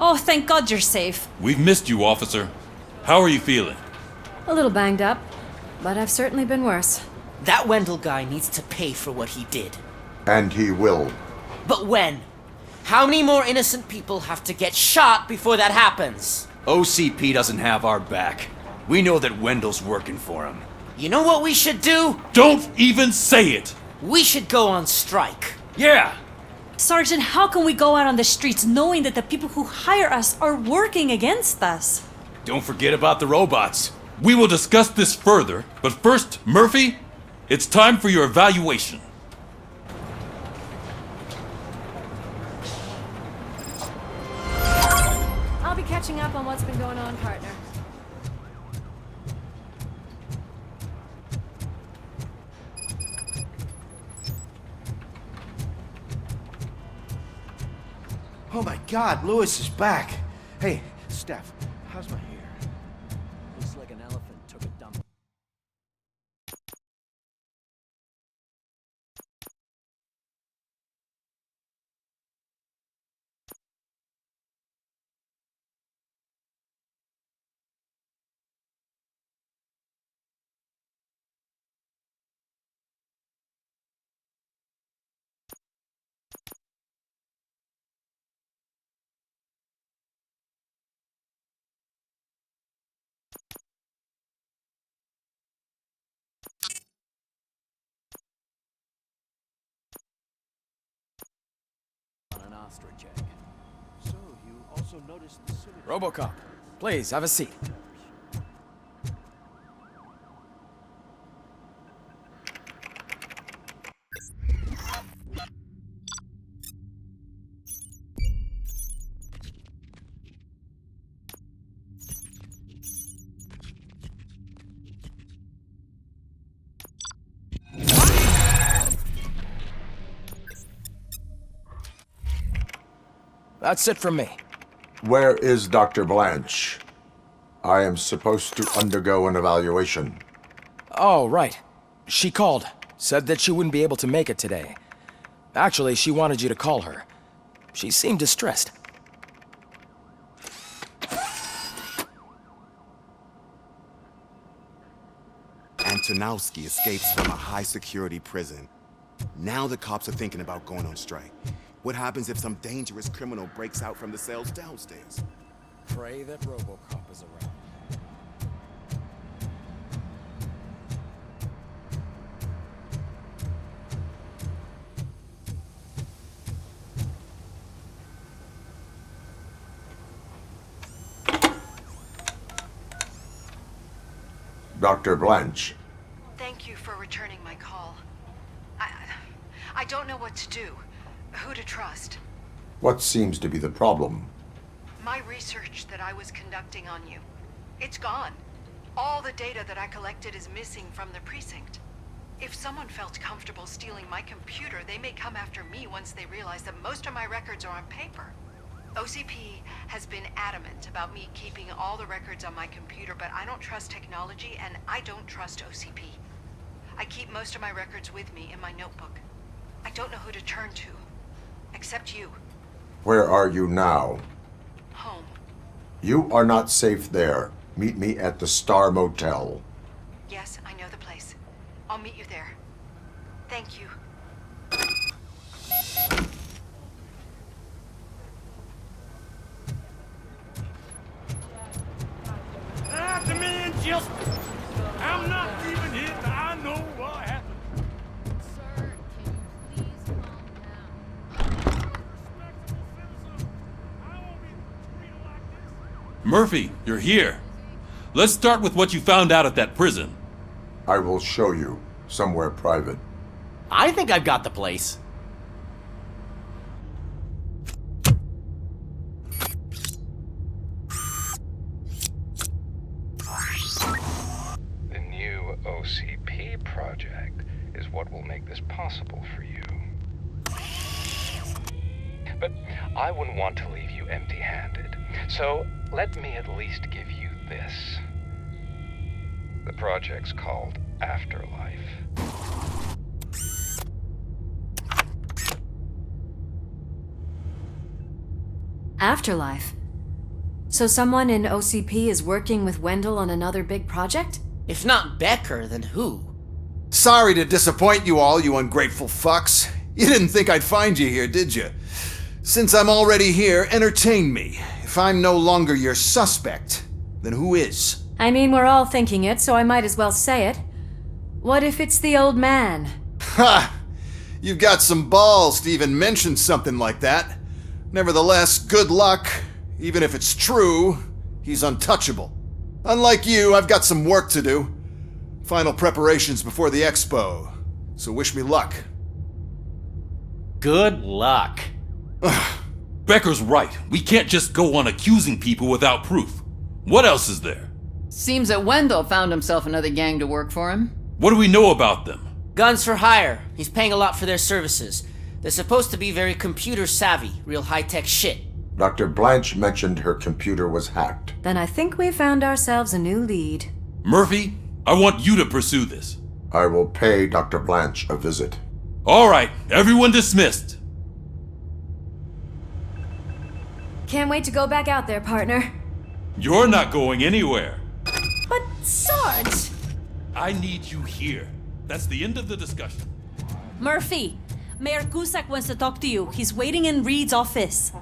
Oh, thank God you're safe. We've missed you, officer. How are you feeling? A little banged up, but I've certainly been worse. That Wendell guy needs to pay for what he did. And he will. But when? How many more innocent people have to get shot before that happens? OCP doesn't have our back. We know that Wendell's working for him. You know what we should do? Don't even say it! We should go on strike. Yeah! Sergeant, how can we go out on the streets knowing that the people who hire us are working against us? Don't forget about the robots. We will discuss this further, but first, Murphy, it's time for your evaluation. I'll be catching up on what's been going on, partner. Oh my God, Lewis is back. Hey, Steph, how's my hair? Looks like an elephant took a dump. On an ostrich egg. So, you also noticed the city... Robocop, please, have a seat. That's it from me. Where is Dr. Blanche? I am supposed to undergo an evaluation. Oh, right. She called. Said that she wouldn't be able to make it today. Actually, she wanted you to call her. She seemed distressed. Antonowski escapes from a high-security prison. Now the cops are thinking about going on strike. What happens if some dangerous criminal breaks out from the cells downstairs? Pray that Robocop is around. Dr. Blanche. Thank you for returning my call. I don't know what to do. Who to trust. What seems to be the problem? My research that I was conducting on you. It's gone. All the data that I collected is missing from the precinct. If someone felt comfortable stealing my computer, they may come after me once they realize that most of my records are on paper. OCP has been adamant about me keeping all the records on my computer, but I don't trust technology and I don't trust OCP. I keep most of my records with me in my notebook. I don't know who to turn to. Except you. Where are you now? Home. You are not safe there. Meet me at the Star Motel. Yes, I know the place. I'll meet you there. Thank you. The man just... I'm not even here. I know what happened. Sir, can you please calm down? Murphy, you're here. Let's start with what you found out at that prison. I will show you somewhere private. I think I've got the place. The new OCP project is what will make this possible for you. But I wouldn't want to leave you empty-handed, so let me at least give you this. The project's called Afterlife. Afterlife? So someone in OCP is working with Wendell on another big project? If not Becker, then who? Sorry to disappoint you all, you ungrateful fucks. You didn't think I'd find you here, did you? Since I'm already here, entertain me. If I'm no longer your suspect, then who is? I mean, we're all thinking it, so I might as well say it. What if it's the old man? Ha! You've got some balls to even mention something like that. Nevertheless, good luck. Even if it's true, he's untouchable. Unlike you, I've got some work to do. Final preparations before the expo. So wish me luck. Good luck. Becker's right. We can't just go on accusing people without proof. What else is there? Seems that Wendell found himself another gang to work for him. What do we know about them? Guns for hire. He's paying a lot for their services. They're supposed to be very computer savvy, real high-tech shit. Dr. Blanche mentioned her computer was hacked. Then I think we found ourselves a new lead. Murphy, I want you to pursue this. I will pay Dr. Blanche a visit. All right, everyone dismissed. Can't wait to go back out there, partner. You're not going anywhere. But Sarge! I need you here. That's the end of the discussion. Murphy, Mayor Cusack wants to talk to you. He's waiting in Reed's office.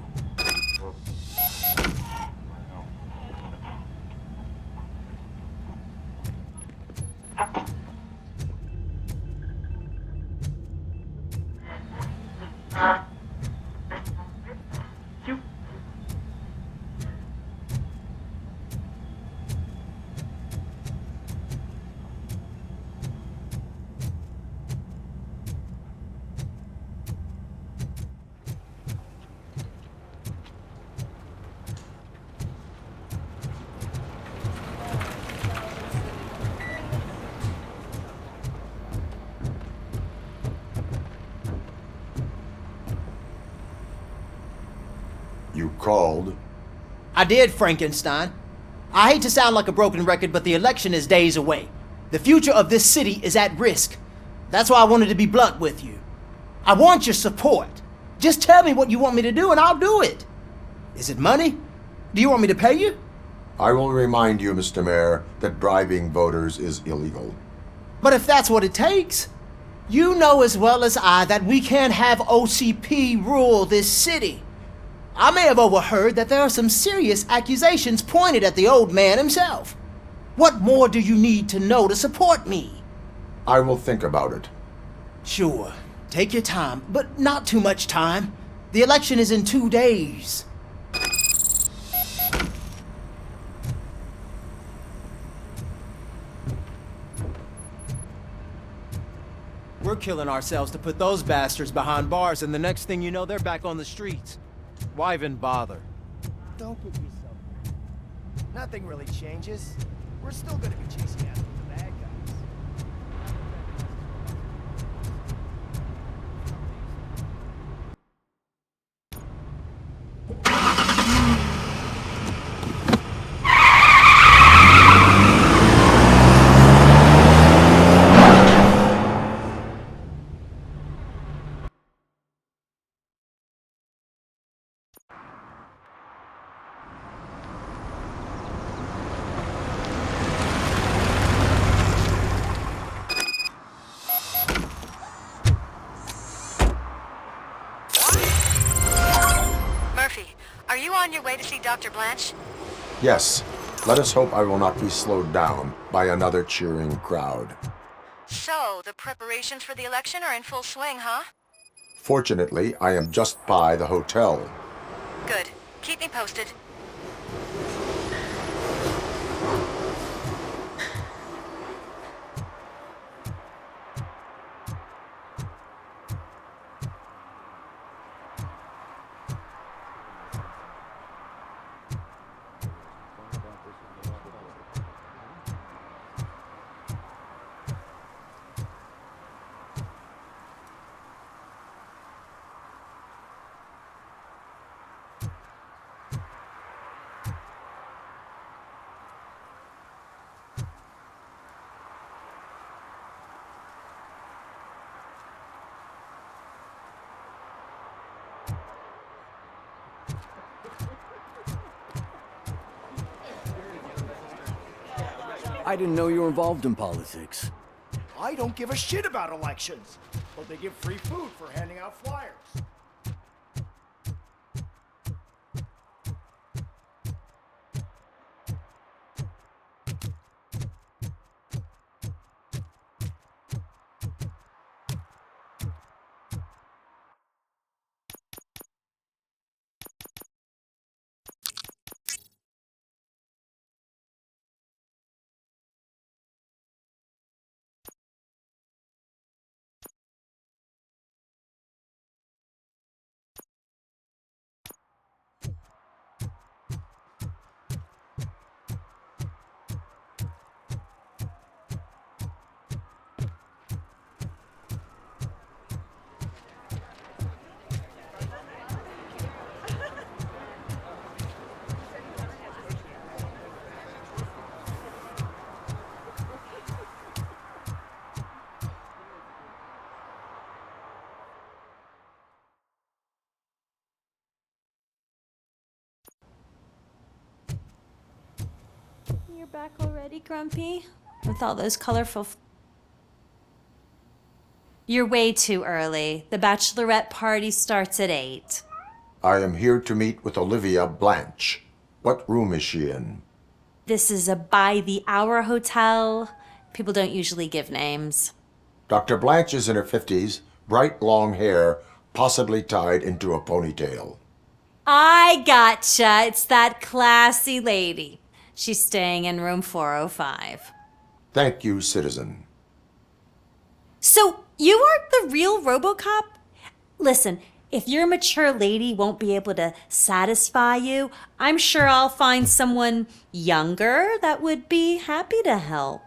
You called? I did, Frankenstein. I hate to sound like a broken record, but the election is days away. The future of this city is at risk. That's why I wanted to be blunt with you. I want your support. Just tell me what you want me to do and I'll do it. Is it money? Do you want me to pay you? I will remind you, Mr. Mayor, that bribing voters is illegal. But if that's what it takes, you know as well as I that we can't have OCP rule this city. I may have overheard that there are some serious accusations pointed at the old man himself. What more do you need to know to support me? I will think about it. Sure. Take your time, but not too much time. The election is in 2 days. We're killing ourselves to put those bastards behind bars, and the next thing you know, they're back on the streets. Why even bother? Don't give yourself. Nothing really changes. We're still gonna be chasing after the bad guys. Are you on your way to see Dr. Blanche? Yes. Let us hope I will not be slowed down by another cheering crowd. So, the preparations for the election are in full swing, huh? Fortunately, I am just by the hotel. Good. Keep me posted. I didn't know you were involved in politics. I don't give a shit about elections, but they give free food for handing out flyers. You're back already, Grumpy? With all those colorful... You're way too early. The bachelorette party starts at 8. I am here to meet with Olivia Blanche. What room is she in? This is a by-the-hour hotel. People don't usually give names. Dr. Blanche is in her 50s, bright long hair, possibly tied into a ponytail. I gotcha. It's that classy lady. She's staying in room 405. Thank you, citizen. So, you aren't the real Robocop? Listen, if your mature lady won't be able to satisfy you, I'm sure I'll find someone younger that would be happy to help.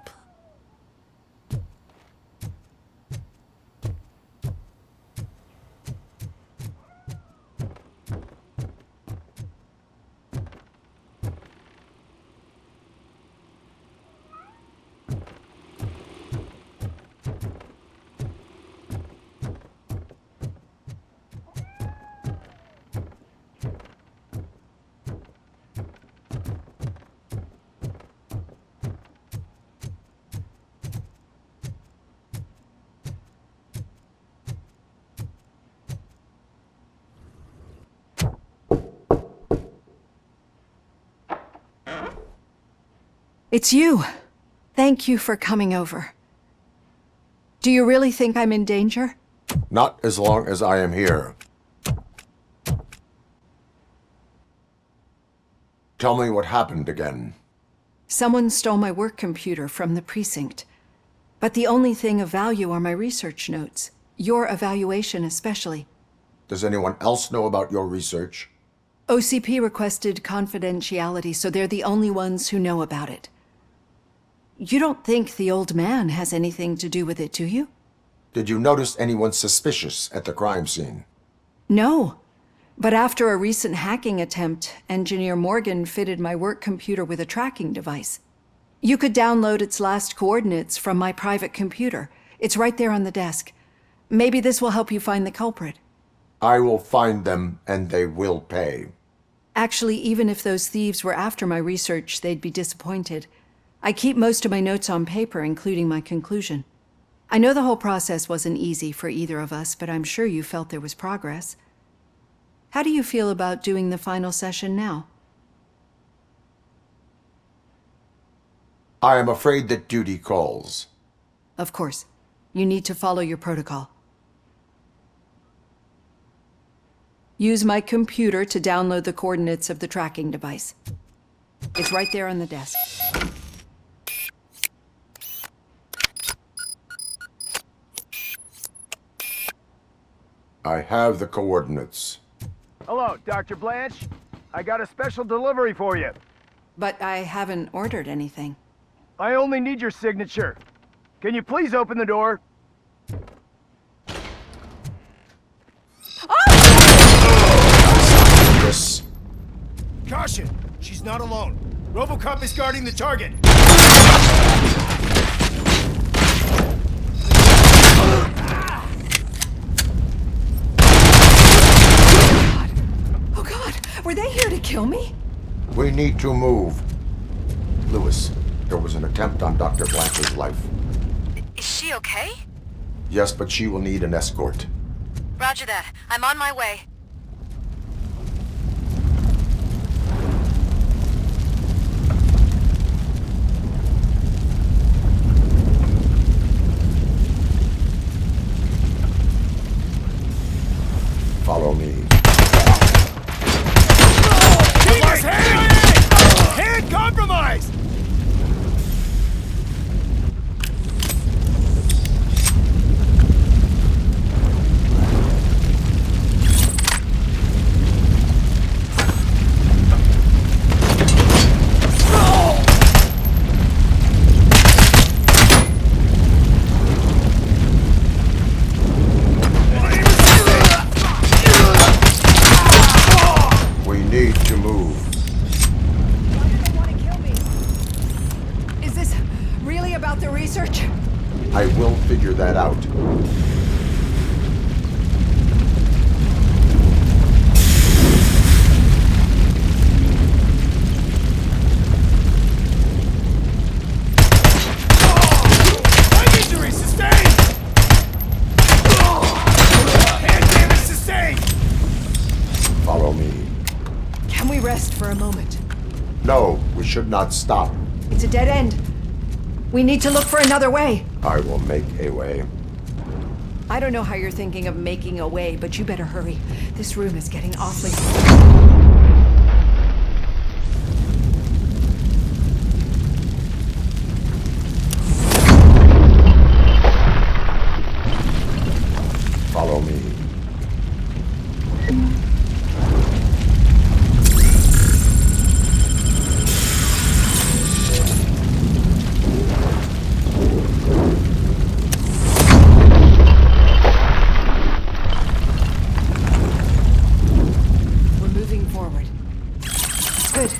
It's you. Thank you for coming over. Do you really think I'm in danger? Not as long as I am here. Tell me what happened again. Someone stole my work computer from the precinct. But the only thing of value are my research notes. Your evaluation especially. Does anyone else know about your research? OCP requested confidentiality, so they're the only ones who know about it. You don't think the old man has anything to do with it, do you? Did you notice anyone suspicious at the crime scene? No. But after a recent hacking attempt, Engineer Morgan fitted my work computer with a tracking device. You could download its last coordinates from my private computer. It's right there on the desk. Maybe this will help you find the culprit. I will find them, and they will pay. Actually, even if those thieves were after my research, they'd be disappointed. I keep most of my notes on paper, including my conclusion. I know the whole process wasn't easy for either of us, but I'm sure you felt there was progress. How do you feel about doing the final session now? I am afraid that duty calls. Of course. You need to follow your protocol. Use my computer to download the coordinates of the tracking device. It's right there on the desk. I have the coordinates. Hello, Dr. Blanche. I got a special delivery for you. But I haven't ordered anything. I only need your signature. Can you please open the door? Yes. Caution! She's not alone. Robocop is guarding the target. Oh God! Were they here to kill me? We need to move. Lewis, There was an attempt on Dr. Blanchard's life. Is she okay? Yes, but she will need an escort. Roger that. I'm on my way. Follow me. Hand compromised! We need to move. Is this really about the research? I will figure that out. Injury sustained! Hand damage sustained! Follow me. Can we rest for a moment? No, we should not stop. It's a dead end. We need to look for another way. I will make a way. I don't know how you're thinking of making a way, but you better hurry. This room is getting awfully... Follow me. We're moving forward. Good.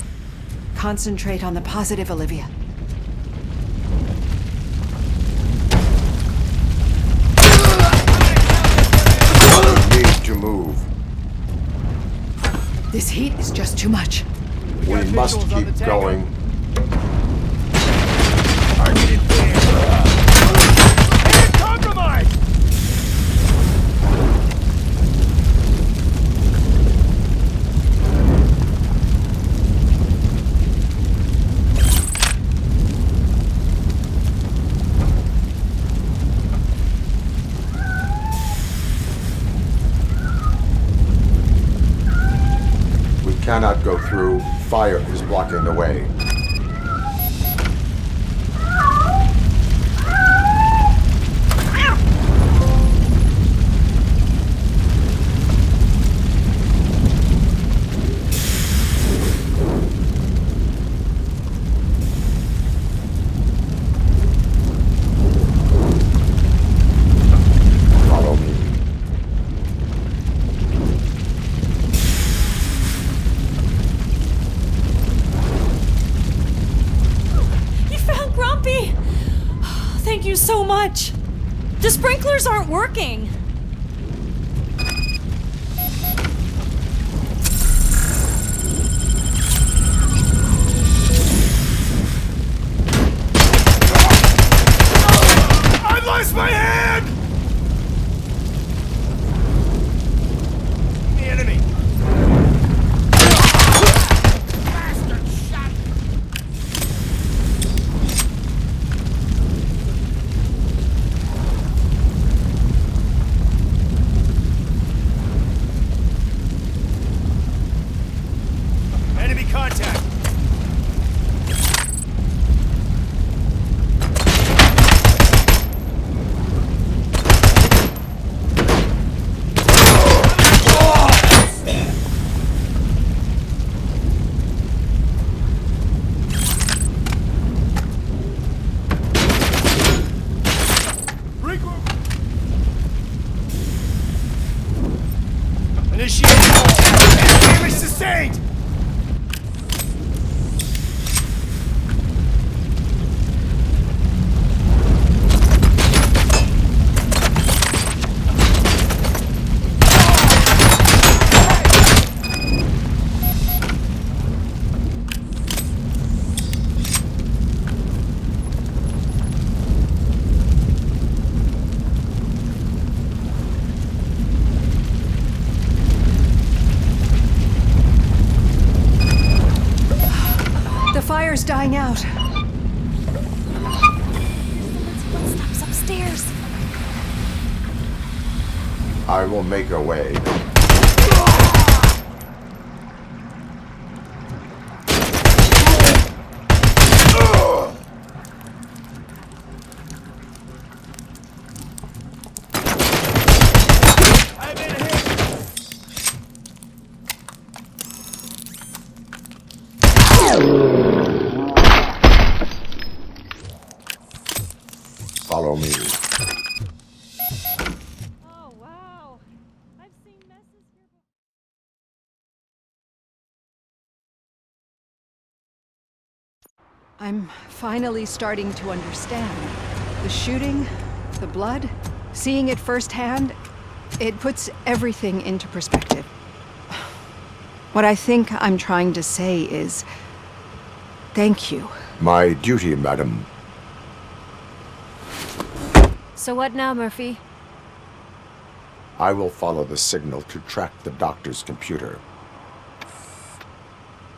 Concentrate on the positive, Olivia. We need to move. This heat is just too much. We must keep going. Hand compromised! We cannot go through. Fire is blocking the way. Follow me. You found Grumpy! Thank you so much. The sprinklers aren't working. I've lost my hand! The enemy! Bastard shot! dying out. Footsteps upstairs. I will make a way. Follow me. Oh, wow. I've seen messes here before. I'm finally starting to understand. The shooting, the blood, seeing it firsthand, it puts everything into perspective. What I think I'm trying to say is, thank you. My duty, madam. So what now, Murphy? I will follow the signal to track the doctor's computer.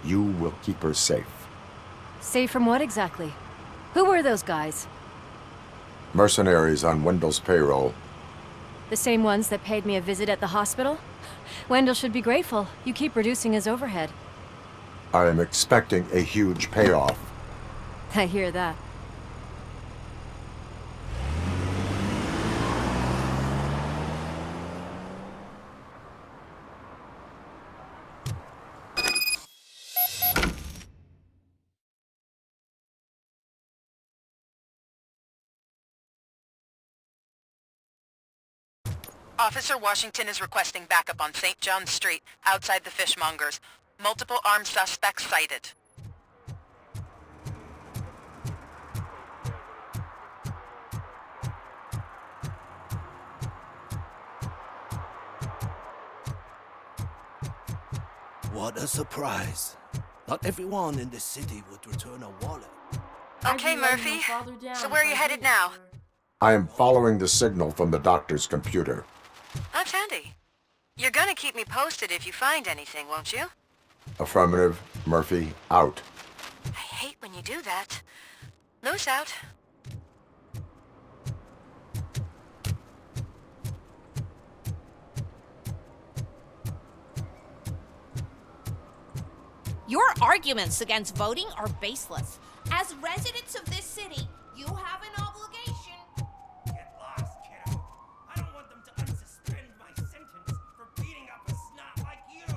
You will keep her safe. Safe from what exactly? Who were those guys? Mercenaries on Wendell's payroll. The same ones that paid me a visit at the hospital? Wendell should be grateful. You keep reducing his overhead. I am expecting a huge payoff. I hear that. Officer Washington is requesting backup on St. John's Street, outside the fishmongers. Multiple armed suspects sighted. What a surprise. Not everyone in this city would return a wallet. Okay, Murphy. So where are you headed now? I am following the signal from the doctor's computer. That's handy. You're gonna keep me posted if you find anything, won't you? Affirmative. Murphy, out. I hate when you do that. Loose out. Your arguments against voting are baseless. As residents of this city, you have an obligation. Get lost, kiddo. I don't want them to unsuspend my sentence for beating up a snot like you.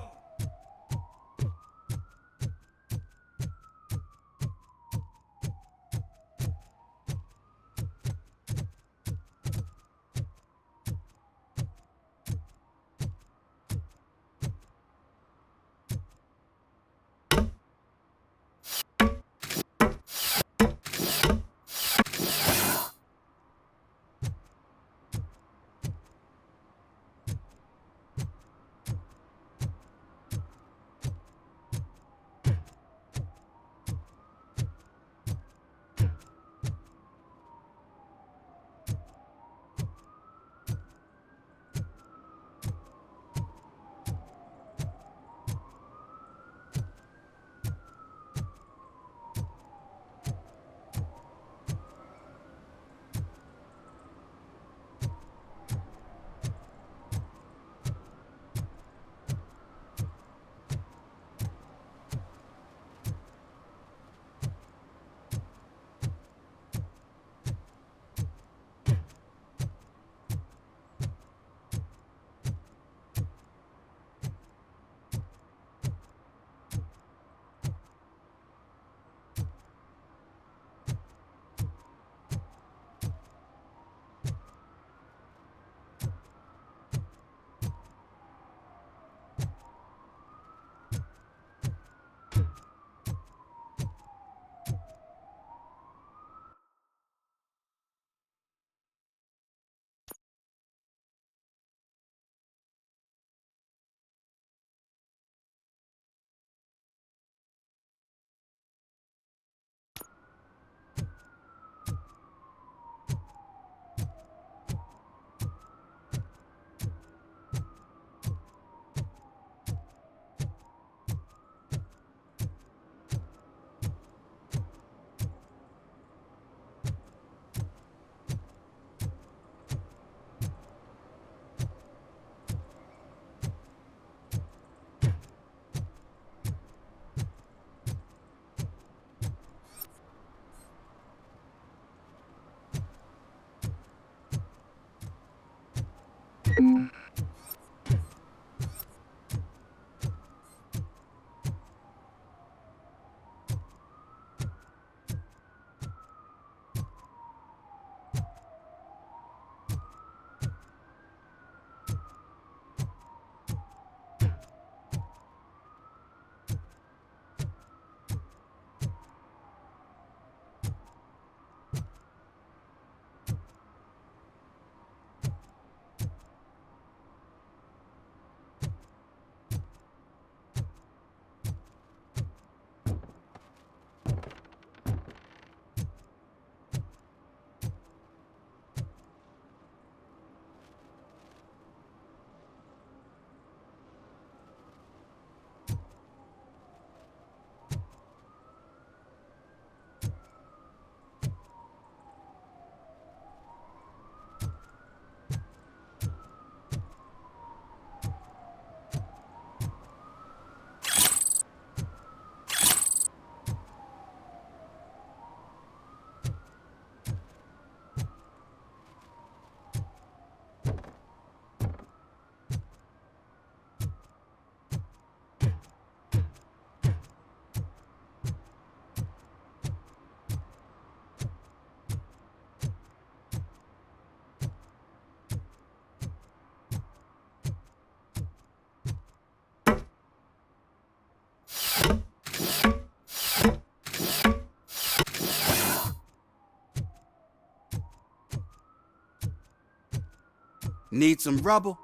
Need some rubble?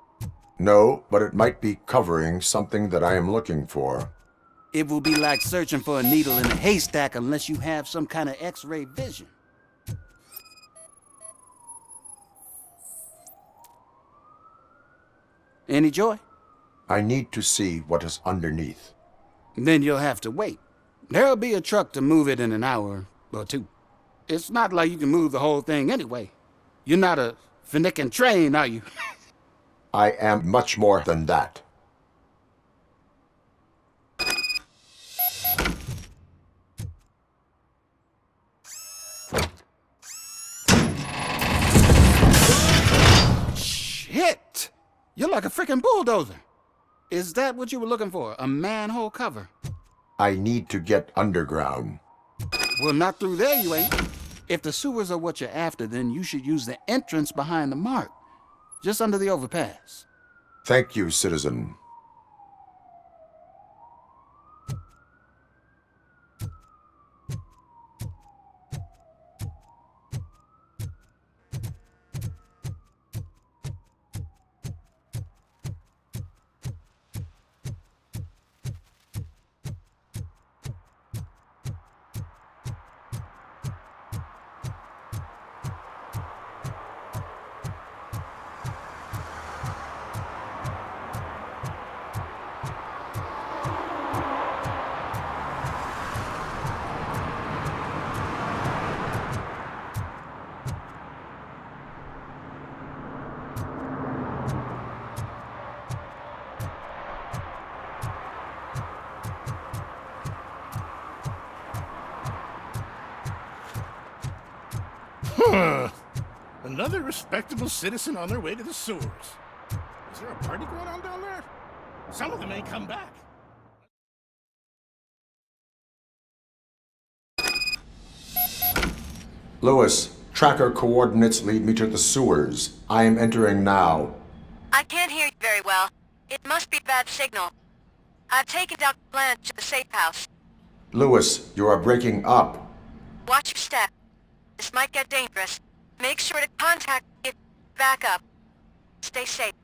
No, but it might be covering something that I am looking for. It will be like searching for a needle in a haystack unless you have some kind of X-ray vision. Any joy? I need to see what is underneath. Then you'll have to wait. There'll be a truck to move it in an hour or two. It's not like you can move the whole thing anyway. You're not a finicking train, are you? I am much more than that. Shit! You're like a freaking bulldozer. Is that what you were looking for? A manhole cover? I need to get underground. Well, not through there, you ain't. If the sewers are what you're after, then you should use the entrance behind the mark. Just under the overpass. Thank you, citizen. Huh. Another respectable citizen on their way to the sewers. Is there a party going on down there? Some of them ain't come back. Lewis, tracker coordinates lead me to the sewers. I am entering now. I can't hear you very well. It must be a bad signal. I've taken Dr. Blanche to the safe house. Lewis, you are breaking up. Watch your step. This might get dangerous. Make sure to contact me if you back up. Stay safe.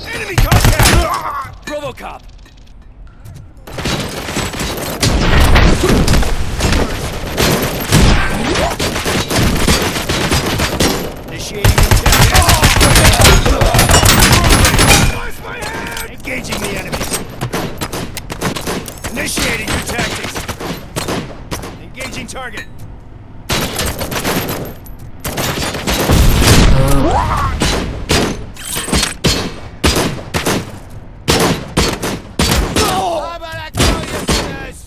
Enemy contact! Robocop! Initiating engaging the enemies. Initiating new tactics. Engaging target. How about I tell you this?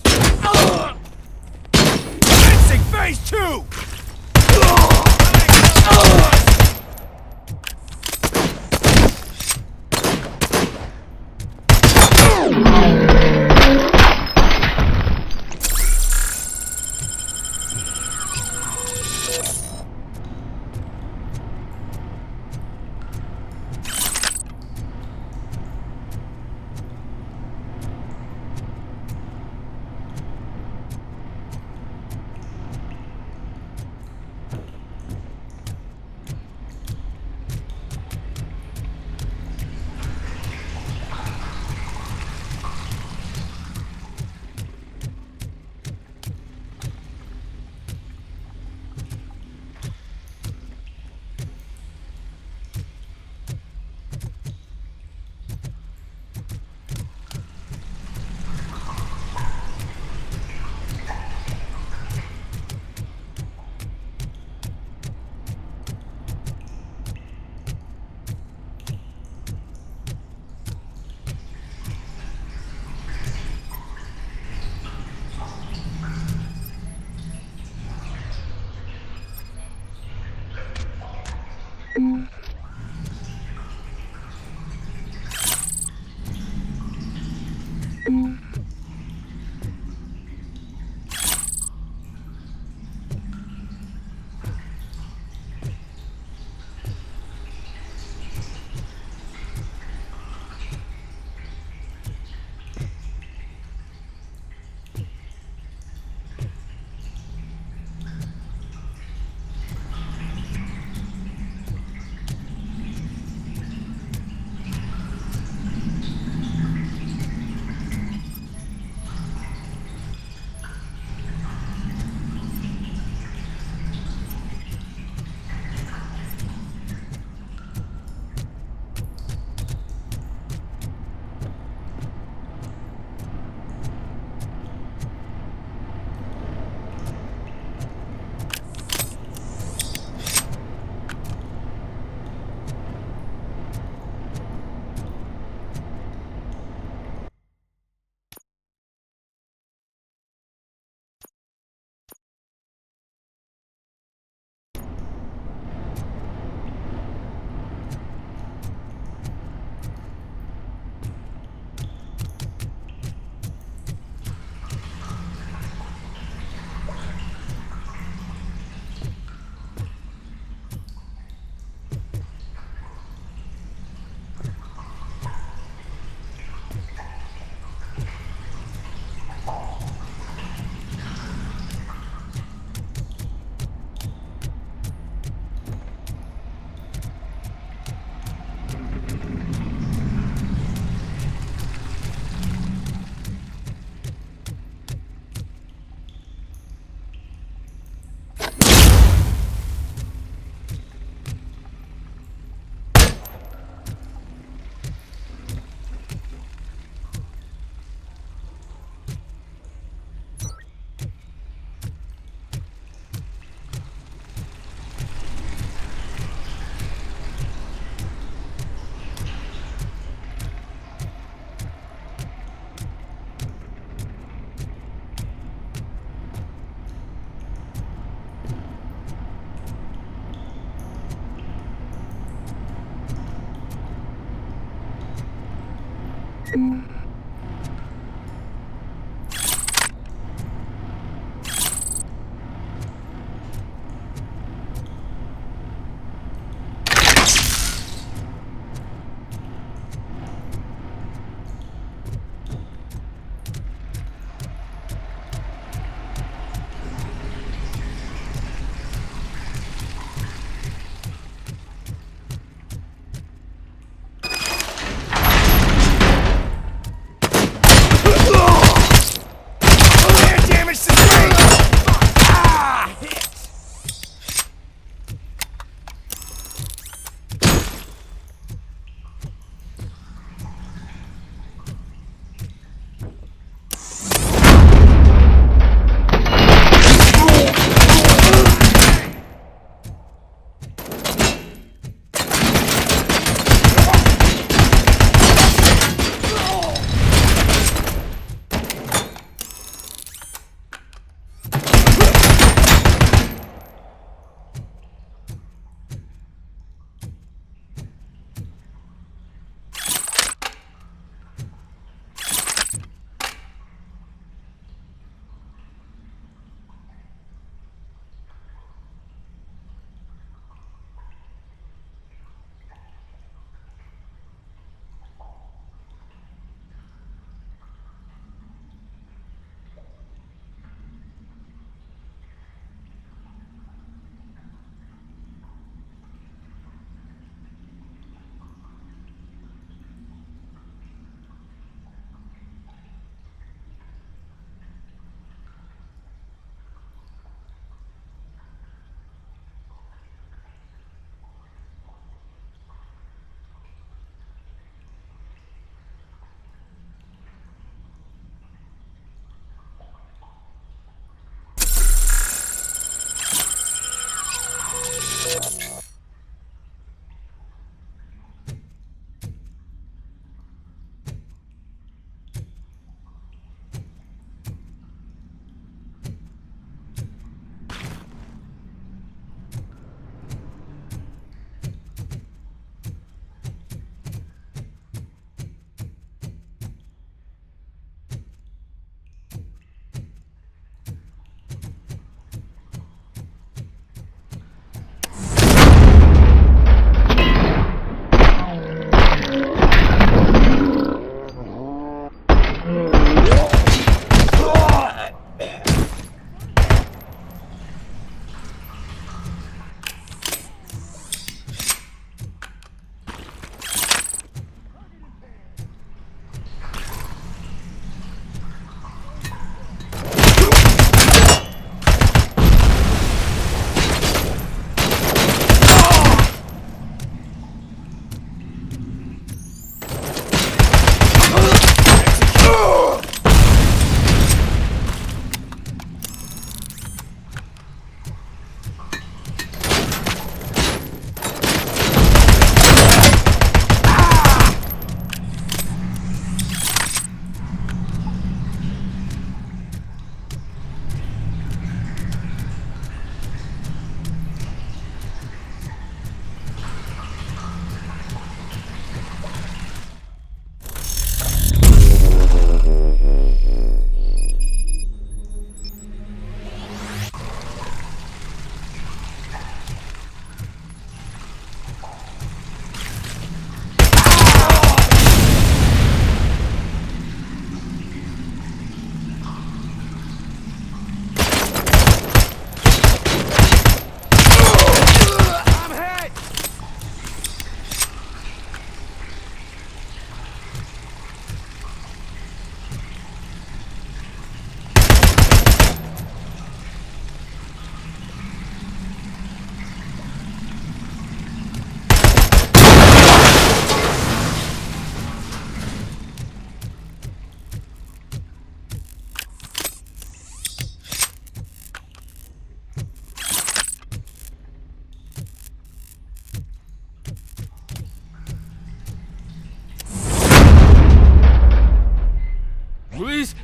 Fencing phase 2!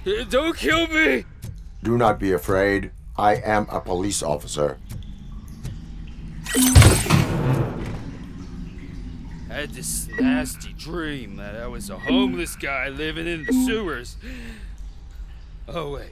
Don't kill me! Do not be afraid. I am a police officer. I had this nasty dream that I was a homeless guy living in the sewers. Oh, wait.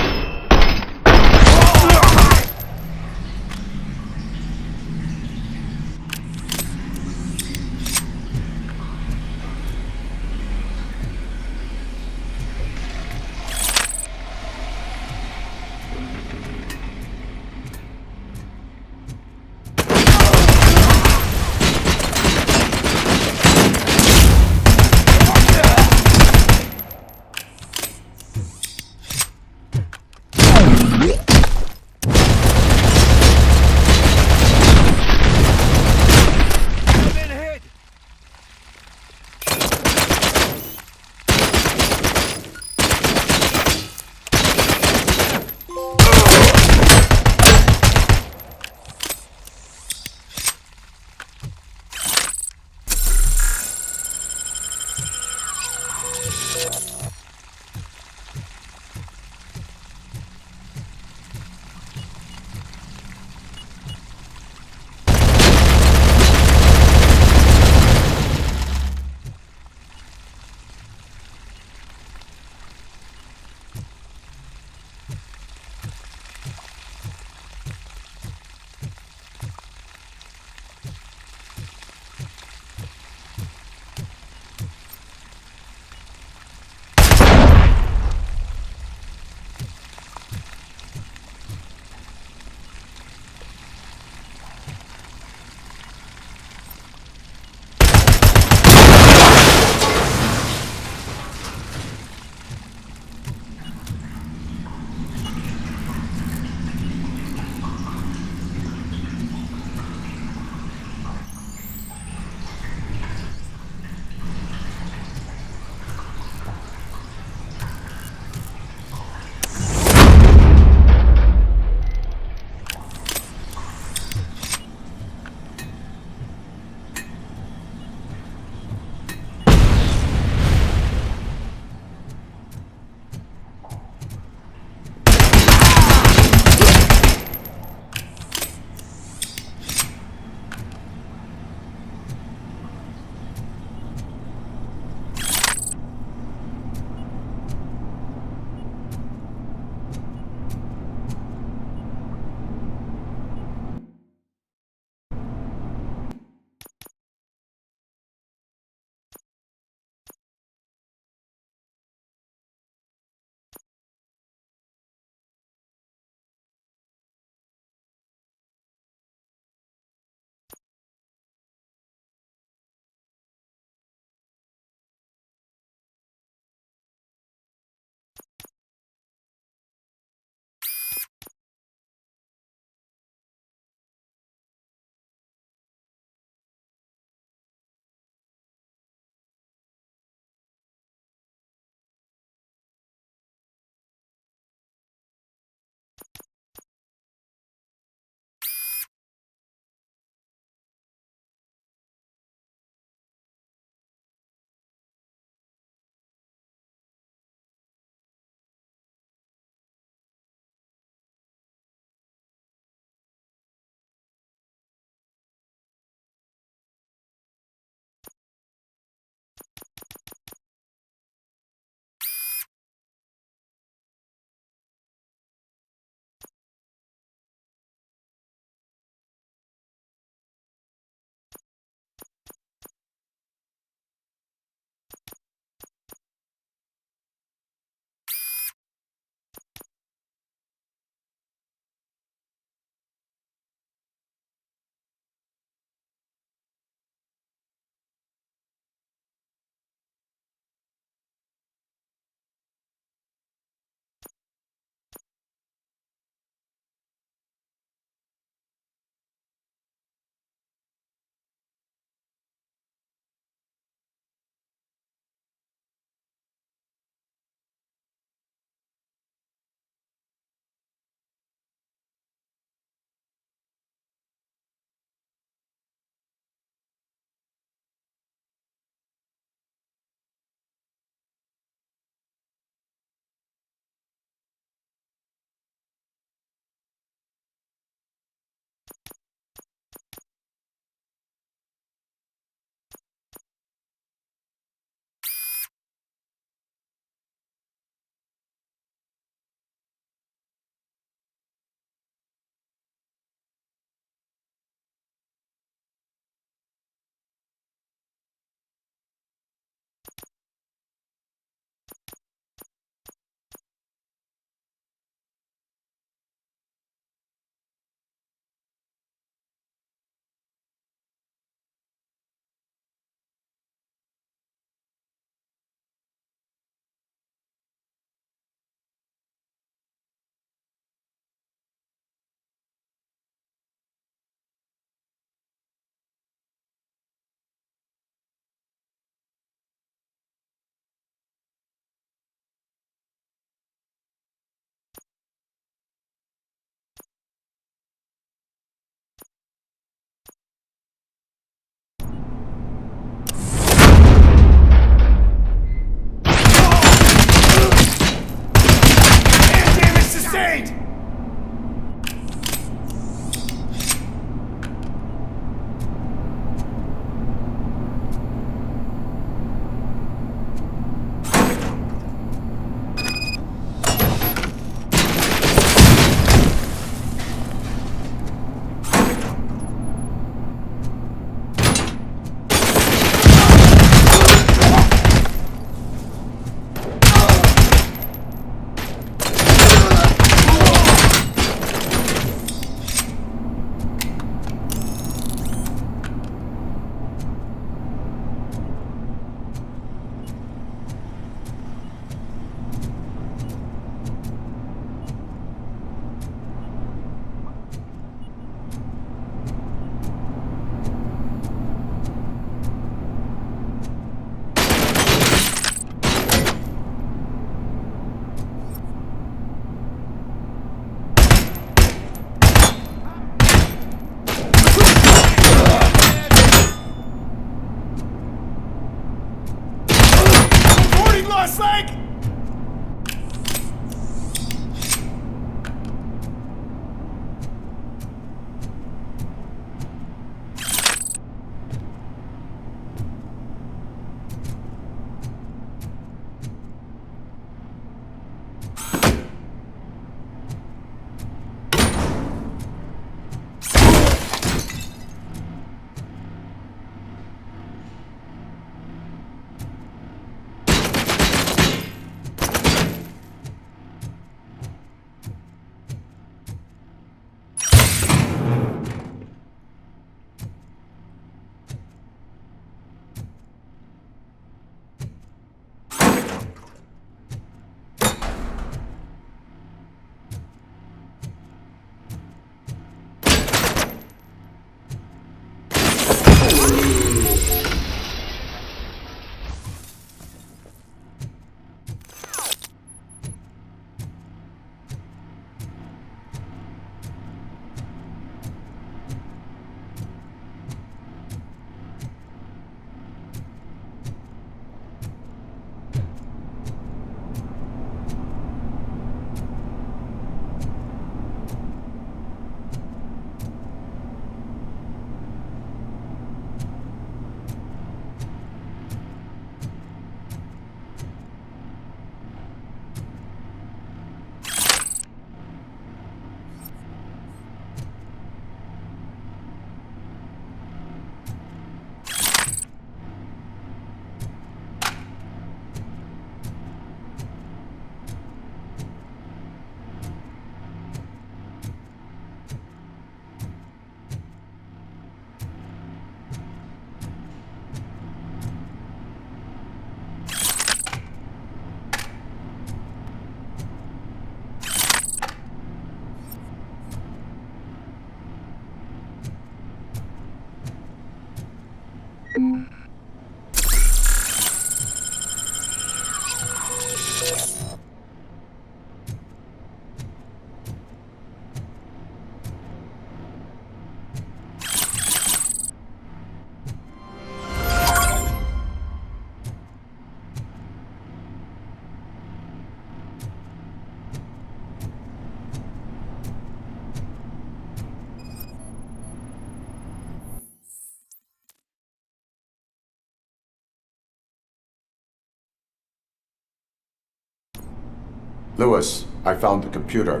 Lewis, I found the computer.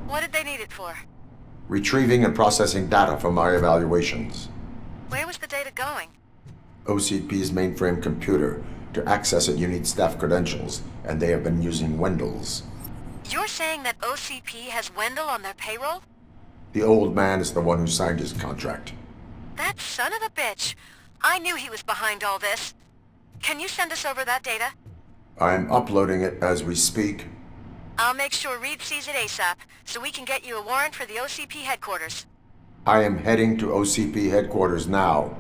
What did they need it for? Retrieving and processing data from my evaluations. Where was the data going? OCP's mainframe computer. To access it, you need staff credentials, and they have been using Wendell's. You're saying that OCP has Wendell on their payroll? The old man is the one who signed his contract. That son of a bitch. I knew he was behind all this. Can you send us over that data? I'm uploading it as we speak. I'll make sure Reed sees it ASAP, so we can get you a warrant for the OCP headquarters. I am heading to OCP headquarters now.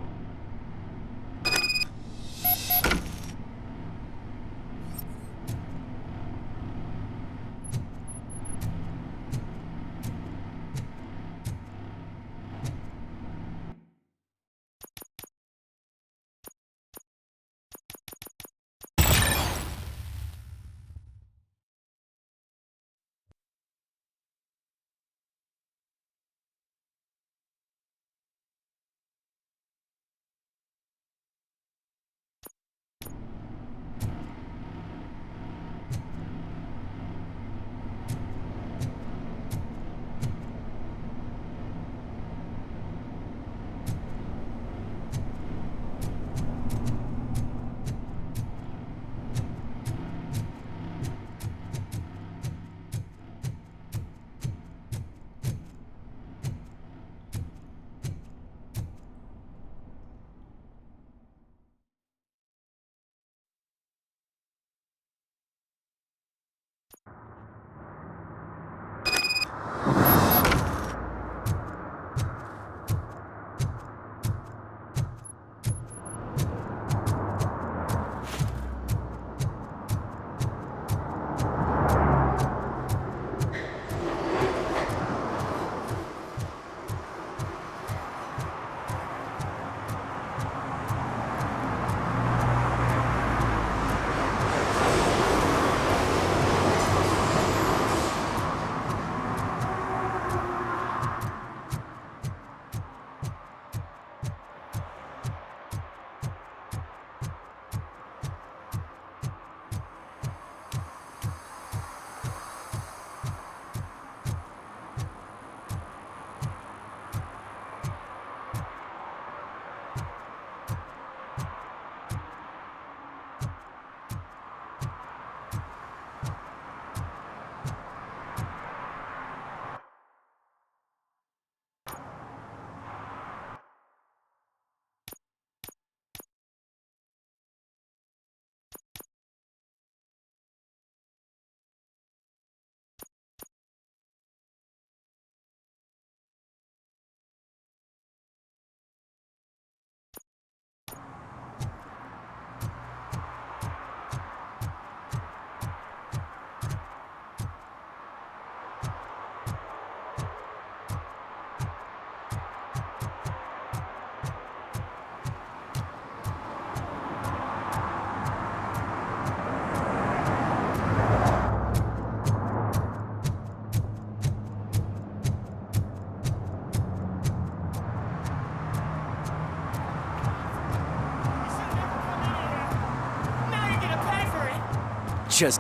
Just...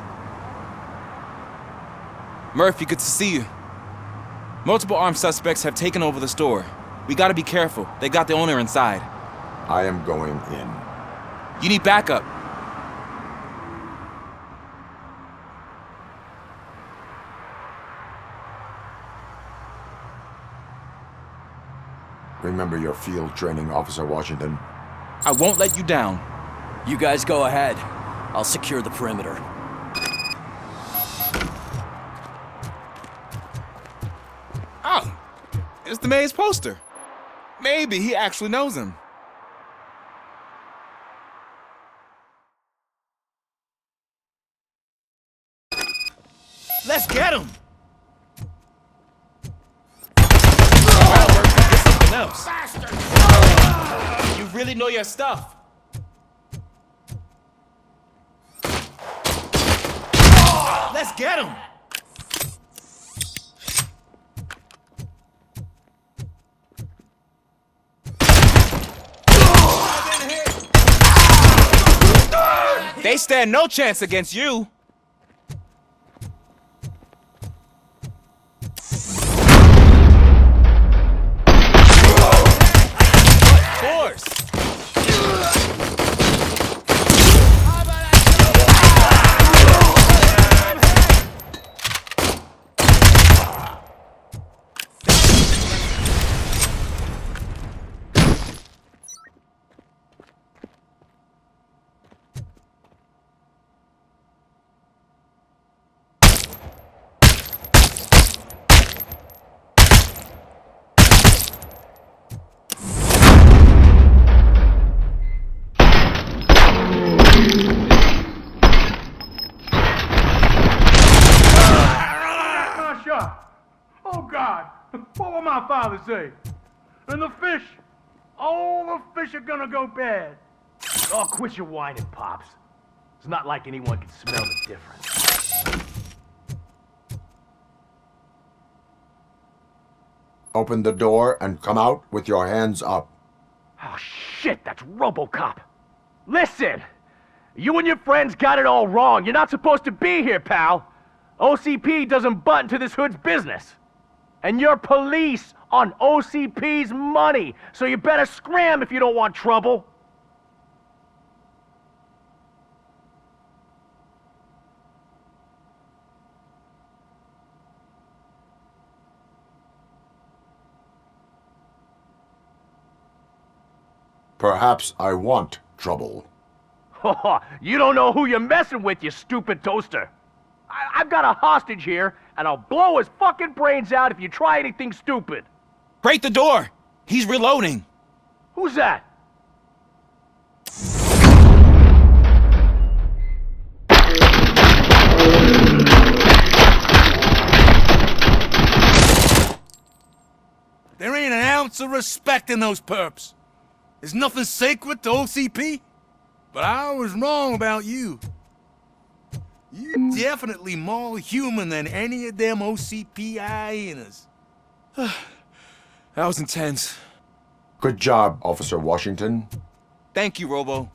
Murphy, good to see you. Multiple armed suspects have taken over the store. We gotta be careful. They got the owner inside. I am going in. You need backup. Remember your field training, Officer Washington. I won't let you down. You guys go ahead. I'll secure the perimeter. Oh, it's the mayor's poster. Maybe he actually knows him. Let's get him! Something else. You really know your stuff. Let's get him! They stand no chance against you. Oh, God. What will my father say? And the fish? All the fish are gonna go bad. Oh, quit your whining, Pops. It's not like anyone can smell the difference. Open the door and come out with your hands up. Oh, shit, that's Robocop. Listen, you and your friends got it all wrong. You're not supposed to be here, pal. OCP doesn't butt into this hood's business. And you're police on OCP's money, so you better scram if you don't want trouble. Perhaps I want trouble. You don't know who you're messing with, you stupid toaster. I've got a hostage here, and I'll blow his fucking brains out if you try anything stupid. Break the door! He's reloading. Who's that? There ain't an ounce of respect in those perps. There's nothing sacred to OCP. But I was wrong about you. You're definitely more human than any of them OCP hyenas. That was intense. Good job, Officer Washington. Thank you, Robo.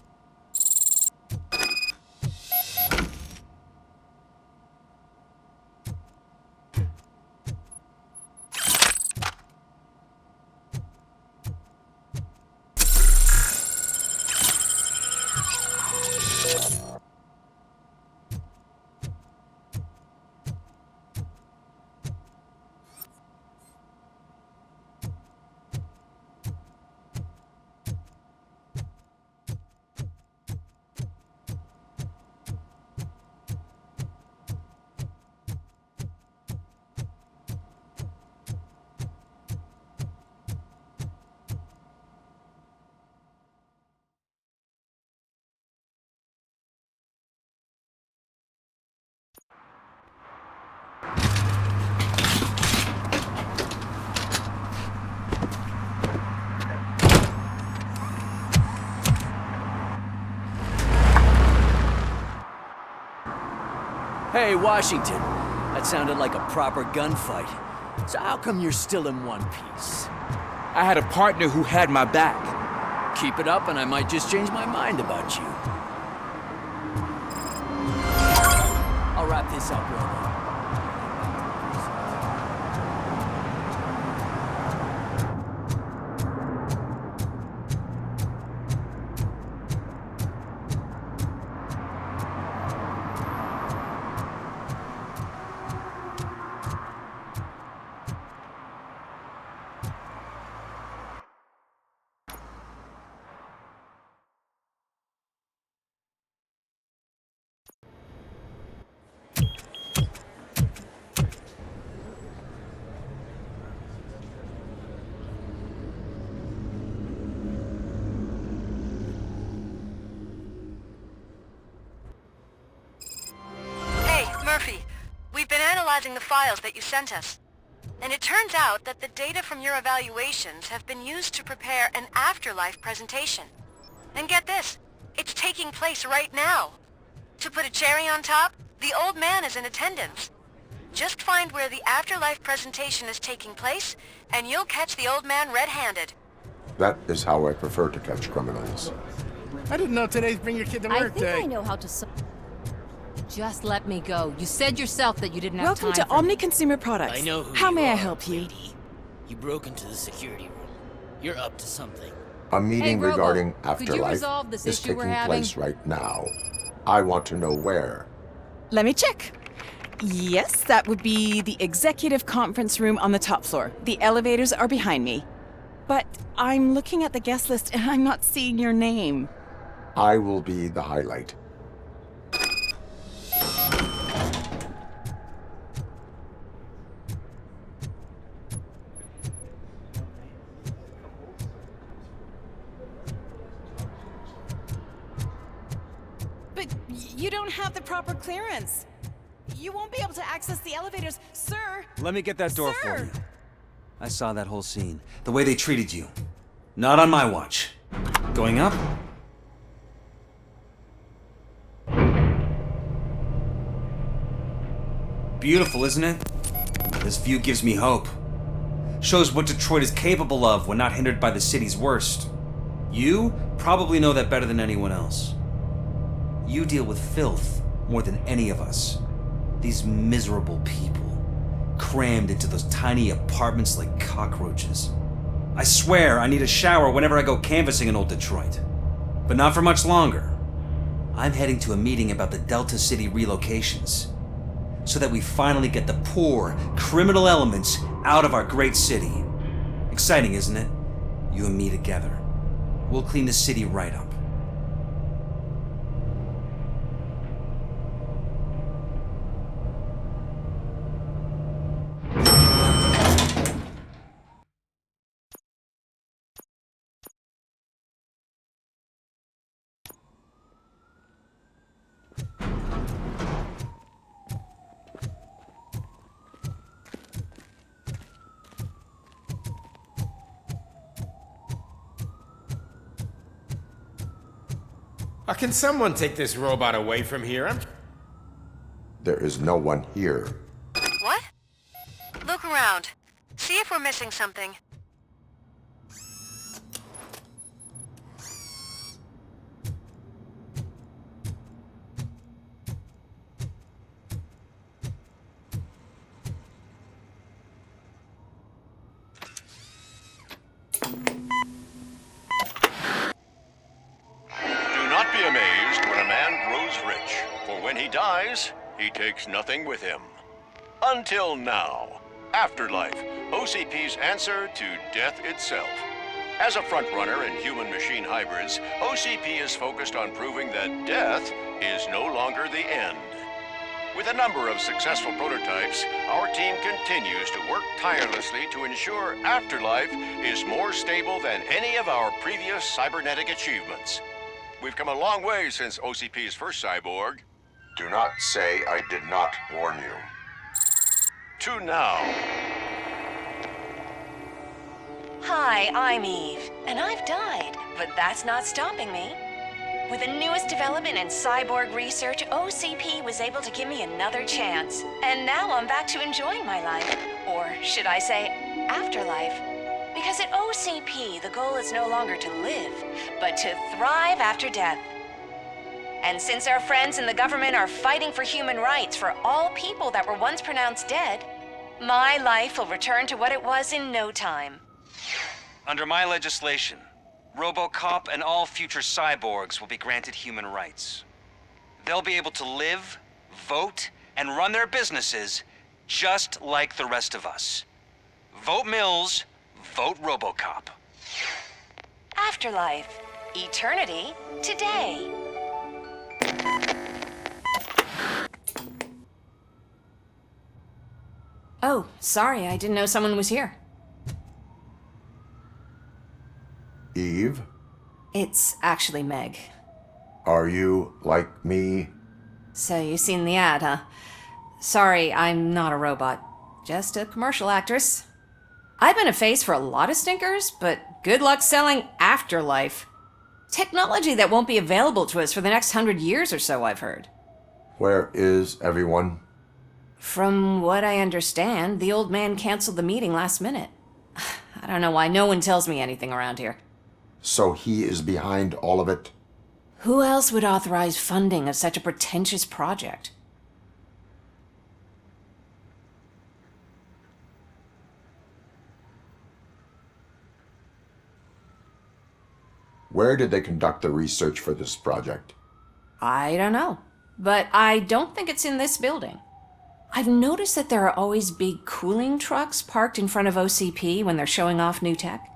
Hey, Washington. That sounded like a proper gunfight. So how come you're still in one piece? I had a partner who had my back. Keep it up and I might just change my mind about you. I'll wrap this up, Robo. Murphy, we've been analyzing the files that you sent us. And it turns out that the data from your evaluations have been used to prepare an afterlife presentation. And get this, it's taking place right now. To put a cherry on top, the old man is in attendance. Just find where the afterlife presentation is taking place, and you'll catch the old man red-handed. That is how I prefer to catch criminals. I didn't know today's Bring Your Kid to Work Day. I know how to... Just let me go. You said yourself that you didn't have Welcome time to Omni Consumer Products. I know who How you may I are, help you? lady. You broke into the security room. You're up to something. A meeting Robo, regarding could you afterlife resolve this is issue we're taking having? place right now. I want to know where. Let me check. Yes, that would be the executive conference room on the top floor. The elevators are behind me. But I'm looking at the guest list and I'm not seeing your name. I will be the highlight. But you don't have the proper clearance. You won't be able to access the elevators, sir! Let me get that door Sir! for you. I saw that whole scene. The way they treated you. Not on my watch. Going up? Beautiful, isn't it? This view gives me hope. Shows what Detroit is capable of when not hindered by the city's worst. You probably know that better than anyone else. You deal with filth more than any of us. These miserable people, crammed into those tiny apartments like cockroaches. I swear I need a shower whenever I go canvassing in old Detroit. But not for much longer. I'm heading to a meeting about the Delta City relocations, so that we finally get the poor, criminal elements out of our great city. Exciting, isn't it? You and me together. We'll clean the city right up. Can someone take this robot away from here? There is no one here. What? Look around. See if we're missing something. He takes nothing with him. Until now. Afterlife, OCP's answer to death itself. As a frontrunner in human-machine hybrids, OCP is focused on proving that death is no longer the end. With a number of successful prototypes, our team continues to work tirelessly to ensure Afterlife is more stable than any of our previous cybernetic achievements. We've come a long way since OCP's first cyborg. Do not say I did not warn you. To now. Hi, I'm Eve, and I've died, but that's not stopping me. With the newest development in cyborg research, OCP was able to give me another chance. And now I'm back to enjoying my life. Or should I say, afterlife? Because at OCP, the goal is no longer to live, but to thrive after death. And since our friends in the government are fighting for human rights for all people that were once pronounced dead, my life will return to what it was in no time. Under my legislation, Robocop and all future cyborgs will be granted human rights. They'll be able to live, vote, and run their businesses just like the rest of us. Vote Mills, vote Robocop. Afterlife. Eternity. Today. Oh, sorry, I didn't know someone was here. Eve? It's actually Meg. Are you like me? So you've seen the ad, huh? Sorry, I'm not a robot. Just a commercial actress. I've been a face for a lot of stinkers, but good luck selling Afterlife. Technology that won't be available to us for the next 100 years or so, I've heard. Where is everyone? From what I understand, the old man canceled the meeting last minute. I don't know why no one tells me anything around here. So he is behind all of it? Who else would authorize funding of such a pretentious project? Where did they conduct the research for this project? I don't know, but I don't think it's in this building. I've noticed that there are always big cooling trucks parked in front of OCP when they're showing off new tech.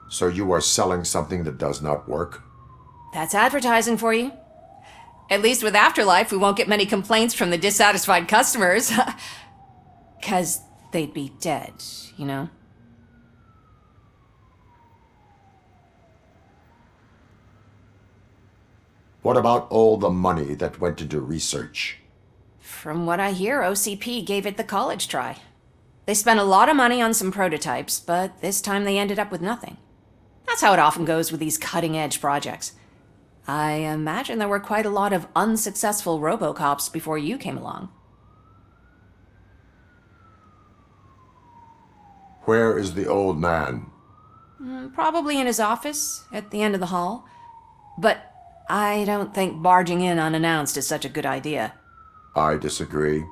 So you are selling something that does not work? That's advertising for you. At least with Afterlife, we won't get many complaints from the dissatisfied customers. 'Cause they'd be dead, you know? What about all the money that went into research? From what I hear, OCP gave it the college try. They spent a lot of money on some prototypes, but this time they ended up with nothing. That's how it often goes with these cutting-edge projects. I imagine there were quite a lot of unsuccessful Robocops before you came along. Where is the old man? Probably in his office, at the end of the hall. But I don't think barging in unannounced is such a good idea. I disagree.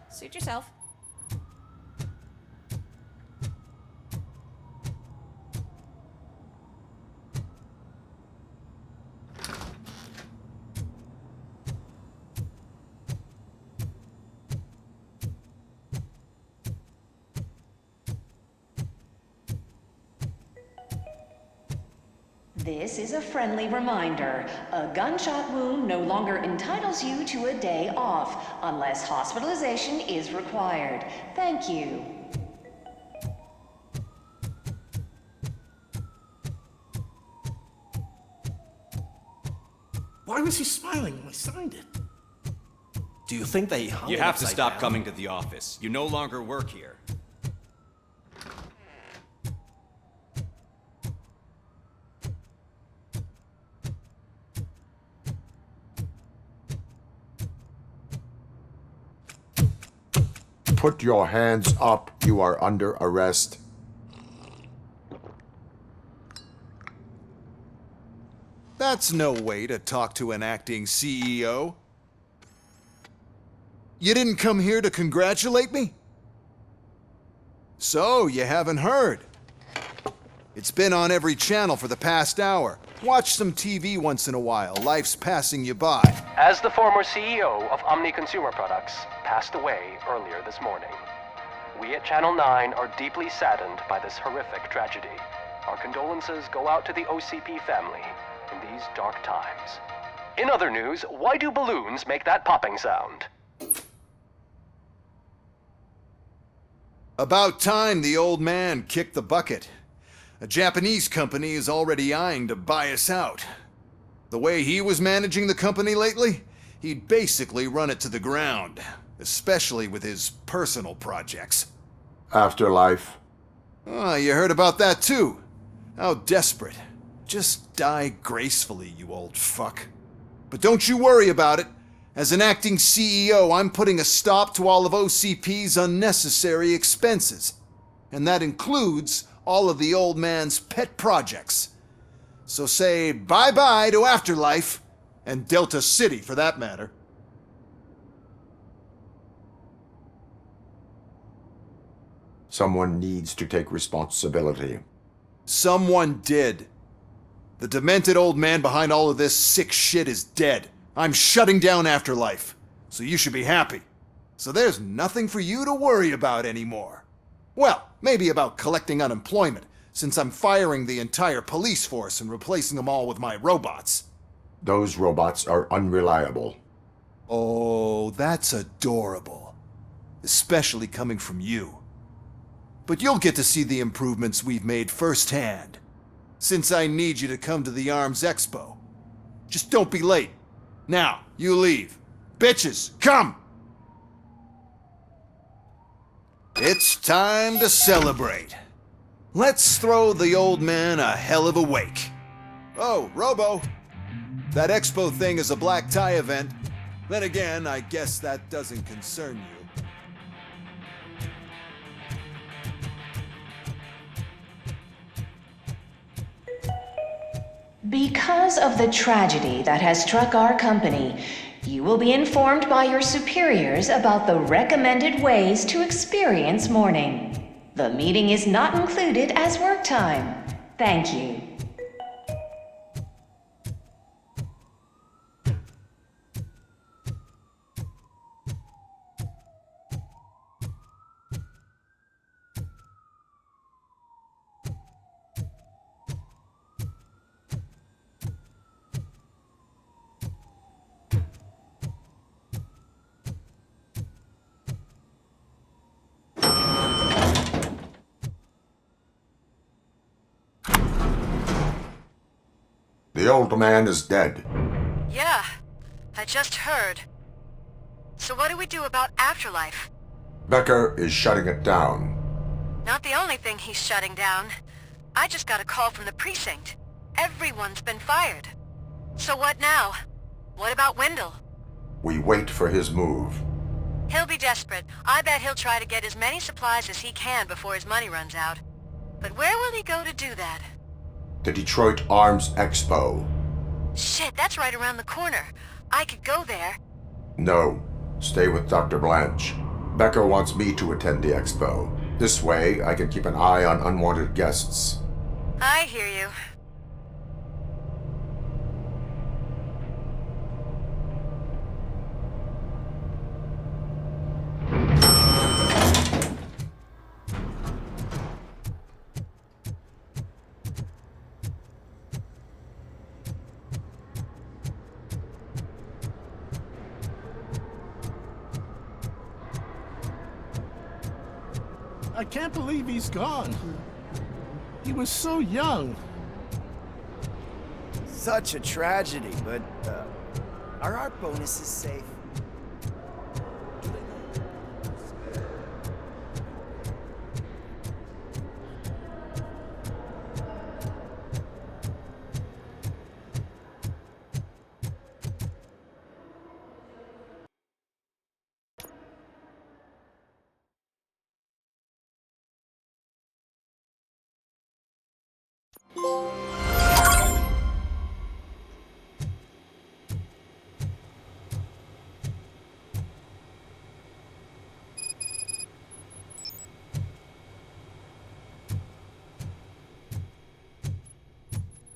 Suit yourself. This is a friendly reminder. A gunshot wound no longer entitles you to a day off, unless hospitalization is required. Thank you. Why was he smiling when I signed it? Do you think they hung You it have to upside stop down? coming to the office. You no longer work here. Put your hands up. You are under arrest. That's no way to talk to an acting CEO. You didn't come here to congratulate me? So, you haven't heard. It's been on every channel for the past hour. Watch some TV once in a while. Life's passing you by. As the former CEO of Omni Consumer Products passed away earlier this morning, we at Channel 9 are deeply saddened by this horrific tragedy. Our condolences go out to the OCP family in these dark times. In other news, why do balloons make that popping sound? About time the old man kicked the bucket. A Japanese company is already eyeing to buy us out. The way he was managing the company lately, he'd basically run it to the ground, especially with his personal projects. Afterlife. Oh, you heard about that too? How desperate. Just die gracefully, you old fuck. But don't you worry about it. As an acting CEO, I'm putting a stop to all of OCP's unnecessary expenses. And that includes all of the old man's pet projects. So say bye-bye to Afterlife, and Delta City for that matter. Someone needs to take responsibility. Someone did. The demented old man behind all of this sick shit is dead. I'm shutting down Afterlife, so you should be happy. So there's nothing for you to worry about anymore. Well, maybe about collecting unemployment, since I'm firing the entire police force and replacing them all with my robots. Those robots are unreliable. Oh, that's adorable. Especially coming from you. But you'll get to see the improvements we've made firsthand, since I need you to come to the ARMS Expo. Just don't be late. Now, you leave. Bitches, come! It's time to celebrate. Let's throw the old man a hell of a wake. Oh, Robo. That expo thing is a black tie event. Then again, I guess that doesn't concern you. Because of the tragedy that has struck our company, you will be informed by your superiors about the recommended ways to experience mourning. The meeting is not included as work time. Thank you. The old man is dead. Yeah, I just heard. So what do we do about Afterlife? Becker is shutting it down. Not the only thing he's shutting down. I just got a call from the precinct. Everyone's been fired. So what now? What about Wendell? We wait for his move. He'll be desperate. I bet he'll try to get as many supplies as he can before his money runs out. But where will he go to do that? The Detroit Arms Expo. Shit, that's right around the corner. I could go there. No. Stay with Dr. Blanche. Becker wants me to attend the expo. This way, I can keep an eye on unwanted guests. I hear you. I can't believe he's gone. He was so young. Such a tragedy, but, are our bonuses safe?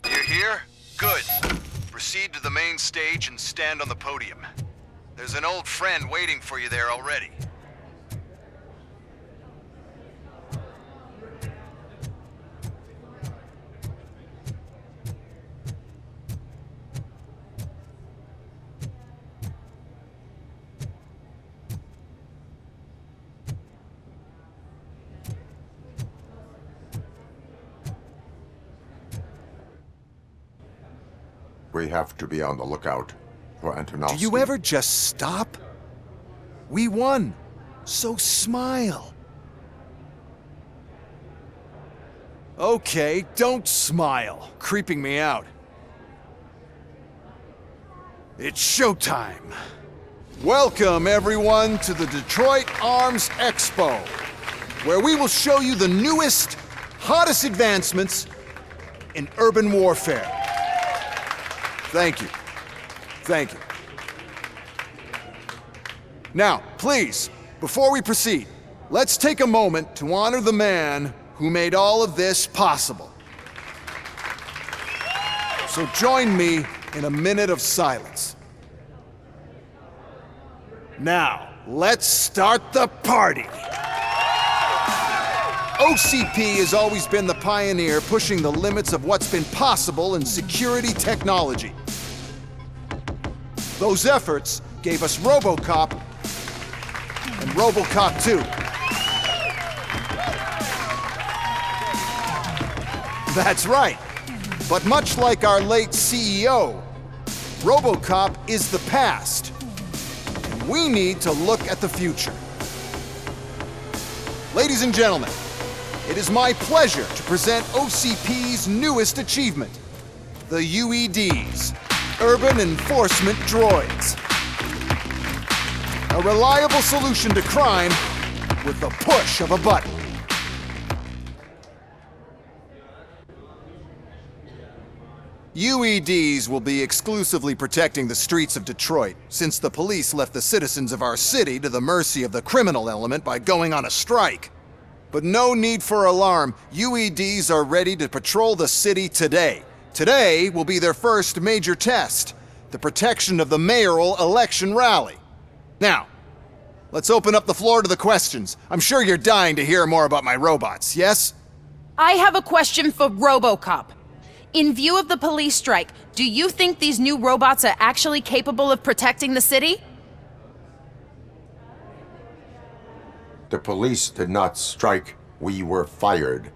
You're here? Good. Proceed to the main stage and stand on the podium. There's an old friend waiting for you there already. We have to be on the lookout for Antonovsky. Do you ever just stop? We won, so smile. Okay, don't smile. Creeping me out. It's showtime. Welcome, everyone, to the Detroit Arms Expo, where we will show you the newest, hottest advancements in urban warfare. Thank you. Thank you. Now, please, before we proceed, let's take a moment to honor the man who made all of this possible. So join me in a minute of silence. Now, let's start the party. OCP has always been the pioneer pushing the limits of what's been possible in security technology. Those efforts gave us Robocop and Robocop 2. That's right. But much like our late CEO, Robocop is the past. And we need to look at the future. Ladies and gentlemen, it is my pleasure to present OCP's newest achievement, the UEDs, Urban Enforcement Droids. A reliable solution to crime with the push of a button. UEDs will be exclusively protecting the streets of Detroit, since the police left the citizens of our city to the mercy of the criminal element by going on a strike. But no need for alarm. UEDs are ready to patrol the city today. Today will be their first major test, the protection of the mayoral election rally. Now, let's open up the floor to the questions. I'm sure you're dying to hear more about my robots, yes? I have a question for Robocop. In view of the police strike, do you think these new robots are actually capable of protecting the city? The police did not strike. We were fired.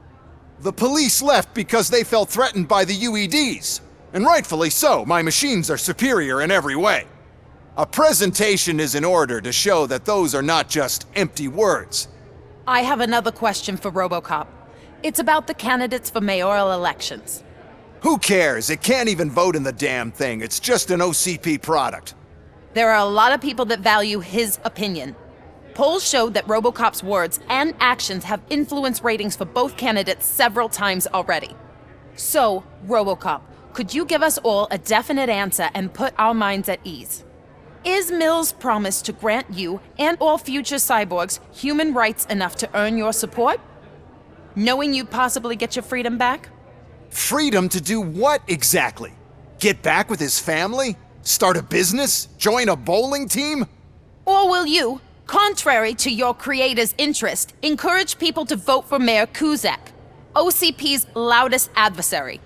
The police left because they felt threatened by the UEDs. And rightfully so, my machines are superior in every way. A presentation is in order to show that those are not just empty words. I have another question for Robocop. It's about the candidates for mayoral elections. Who cares? It can't even vote in the damn thing. It's just an OCP product. There are a lot of people that value his opinion. Polls showed that Robocop's words and actions have influenced ratings for both candidates several times already. So, Robocop, could you give us all a definite answer and put our minds at ease? Is Mills' promise to grant you and all future cyborgs human rights enough to earn your support? Knowing you'd possibly get your freedom back? Freedom to do what exactly? Get back with his family? Start a business? Join a bowling team? Or will you, contrary to your creator's interest, encourage people to vote for Mayor Kuzak, OCP's loudest adversary?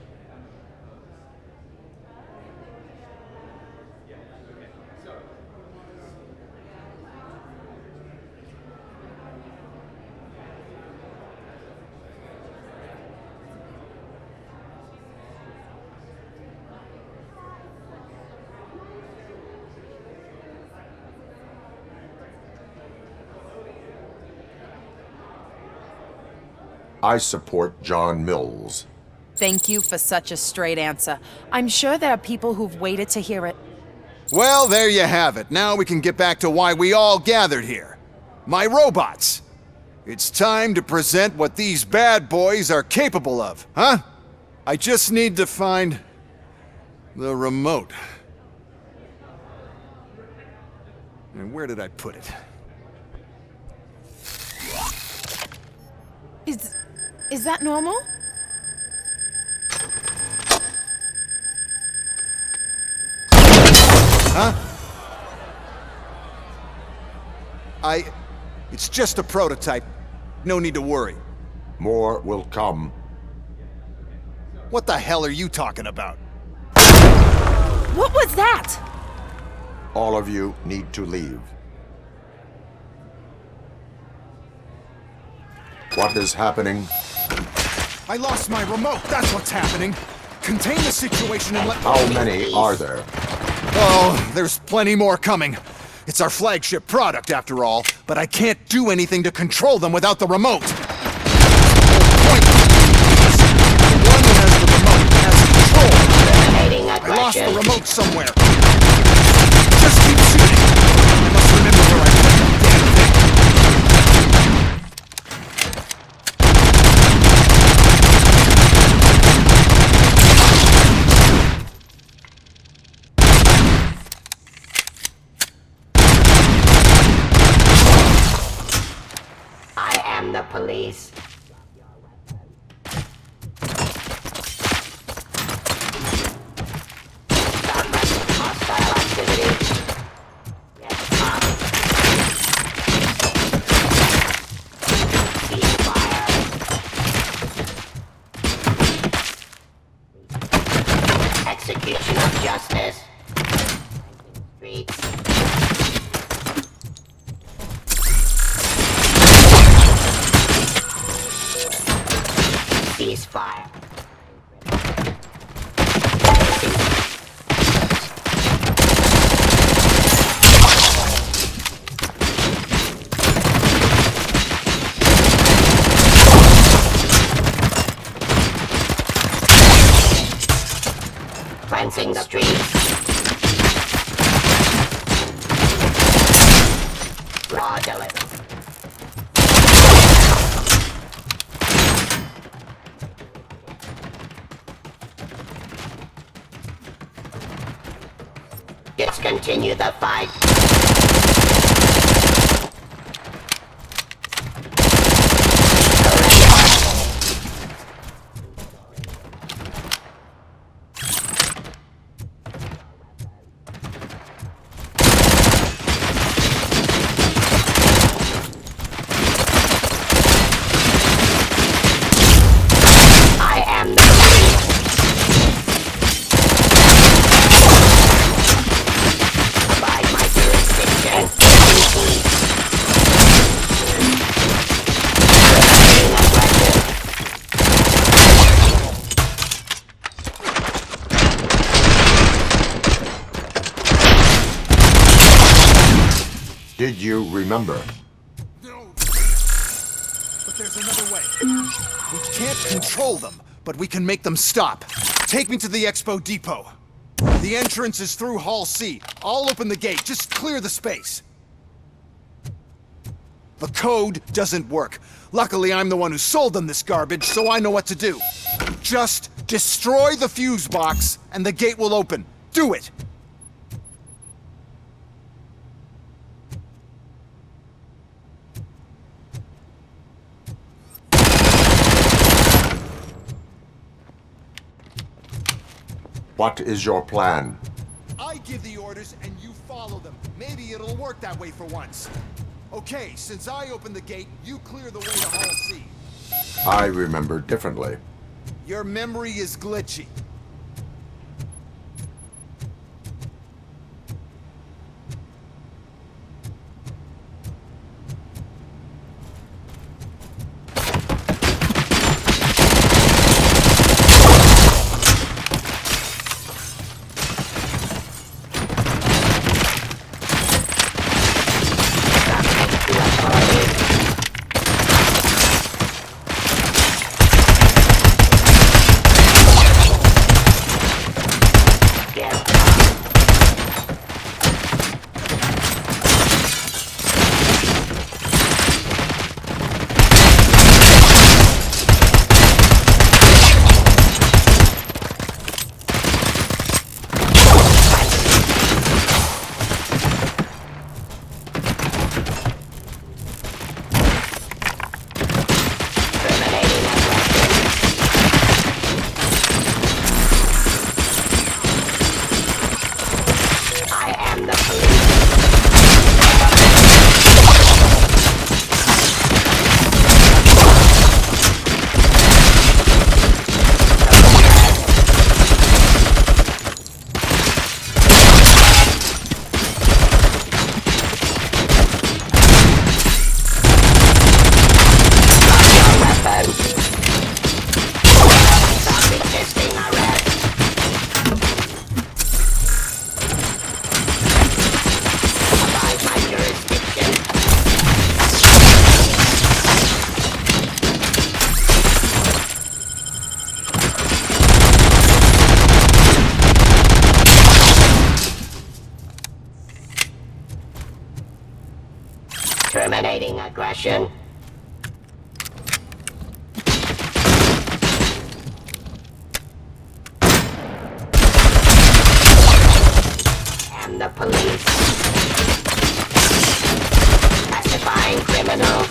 I support John Mills. Thank you for such a straight answer. I'm sure there are people who've waited to hear it. Well, there you have it. Now we can get back to why we all gathered here. My robots. It's time to present what these bad boys are capable of, huh? I just need to find the remote. And where did I put it? Is that normal? Huh? It's just a prototype. No need to worry. More will come. What the hell are you talking about? What was that? All of you need to leave. What is happening? I lost my remote, that's what's happening. Contain the situation and let... How many are there? Oh, there's plenty more coming. It's our flagship product, after all, but I can't do anything to control them without the remote. The one that has the remote has control. I lost the remote somewhere. Just keep shooting. I must remember where I put the damn thing. The police. Hostile activity. Execution of justice. Streets. Ceasefire. Cleansing the streets. Raw delivery. Let's continue the fight. I am the police. Abide my jurisdiction. Did you remember? But there's another way. We can't control them, but we can make them stop. Take me to the Expo Depot. The entrance is through Hall C. I'll open the gate. Just clear the space. The code doesn't work. Luckily, I'm the one who sold them this garbage, so I know what to do. Just destroy the fuse box, and the gate will open. Do it! What is your plan? I give the orders and you follow them. Maybe it'll work that way for once. Okay, since I opened the gate, you clear the way to Hall C. I remember differently. Your memory is glitchy. Terminating aggression. Am the police. Pacifying criminal.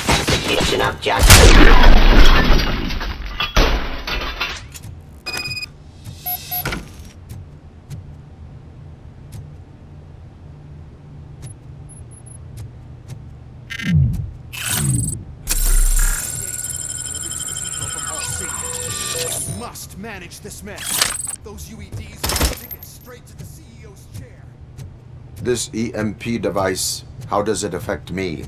Execution of justice. Must manage this mess. Those UEDs are tickets straight to the CEO's chair. This EMP device, how does it affect me?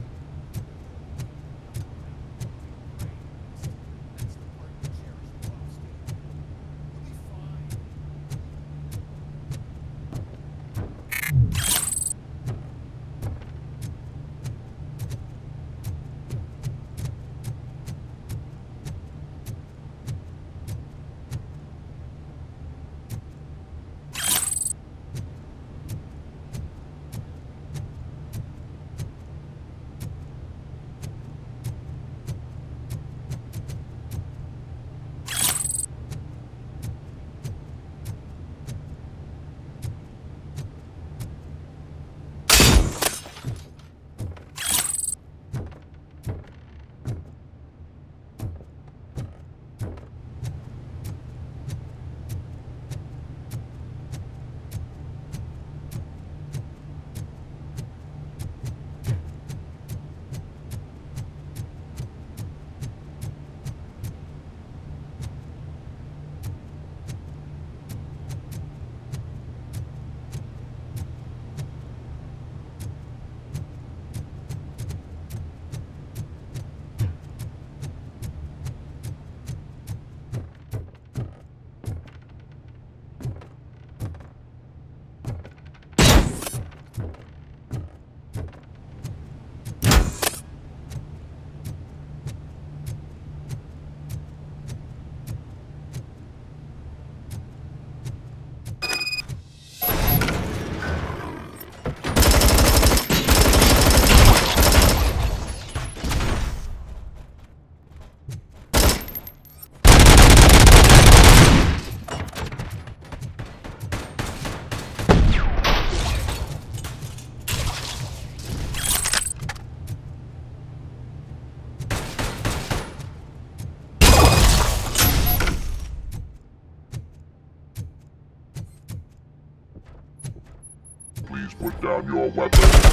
down your weapon.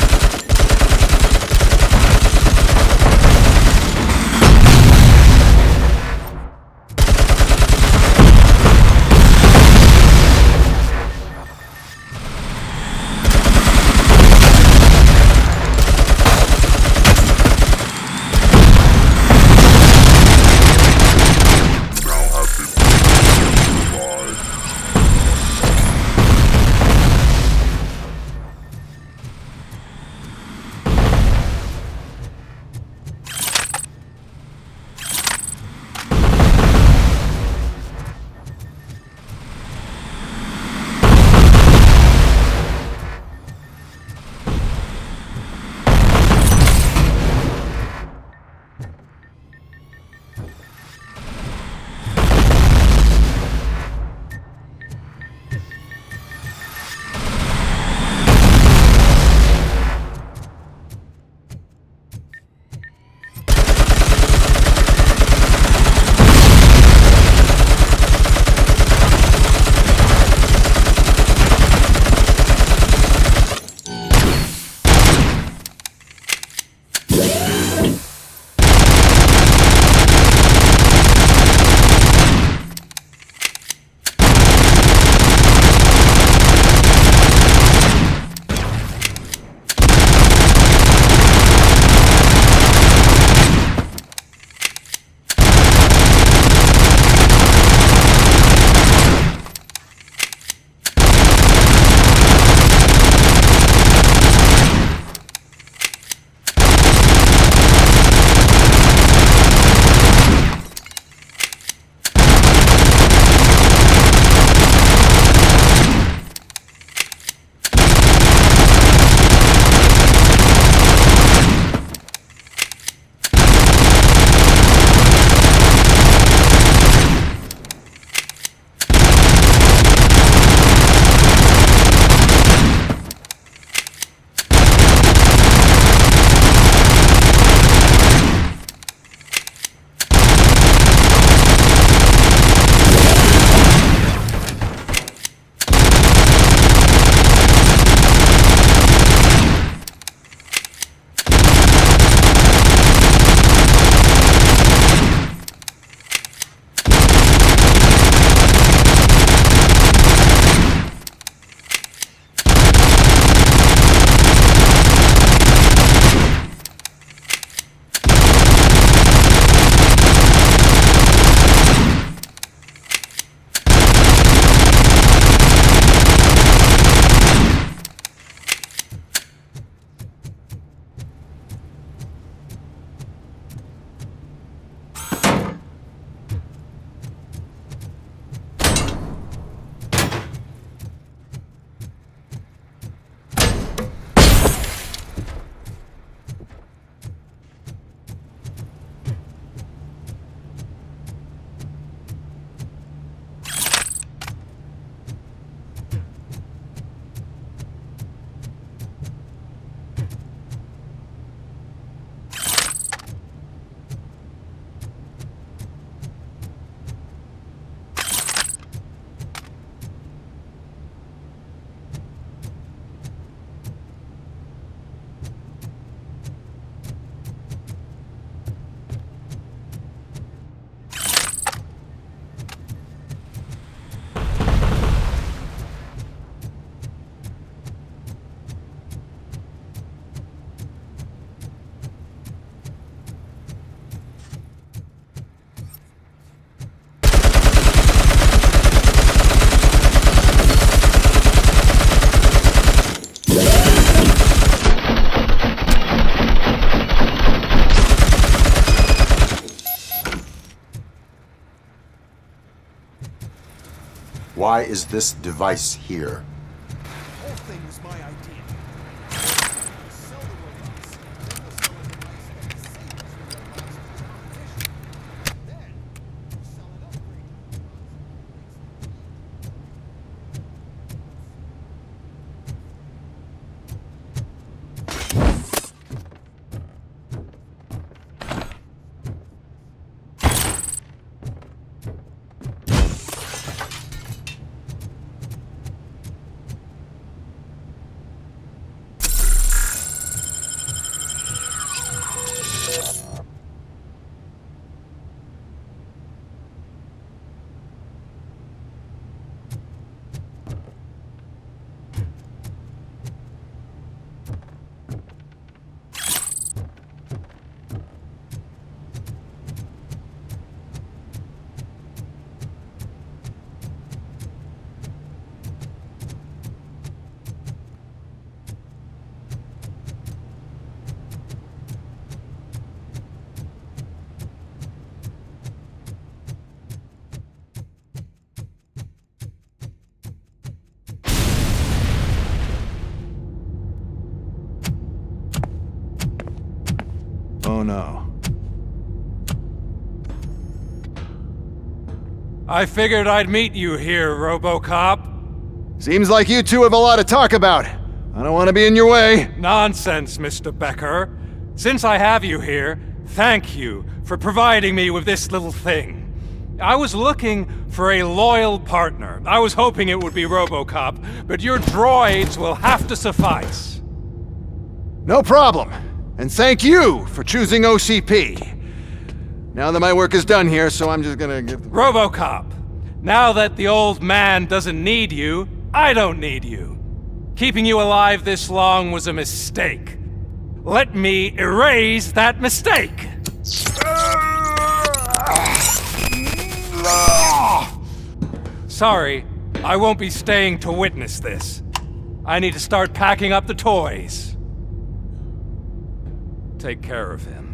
Why is this device here? The whole thing was my idea. Sell the robots. Then we'll sell a device that disables the robots to the competition. Then we'll sell an upgrade to the robots no. I figured I'd meet you here, Robocop. Seems like you two have a lot to talk about. I don't want to be in your way. Nonsense, Mr. Becker. Since I have you here, thank you for providing me with this little thing. I was looking for a loyal partner. I was hoping it would be Robocop, but your droids will have to suffice. No problem. And thank you for choosing OCP. Now that my work is done here, so I'm just gonna give... Robocop, now that the old man doesn't need you, I don't need you. Keeping you alive this long was a mistake. Let me erase that mistake! Sorry, I won't be staying to witness this. I need to start packing up the toys. Take care of him.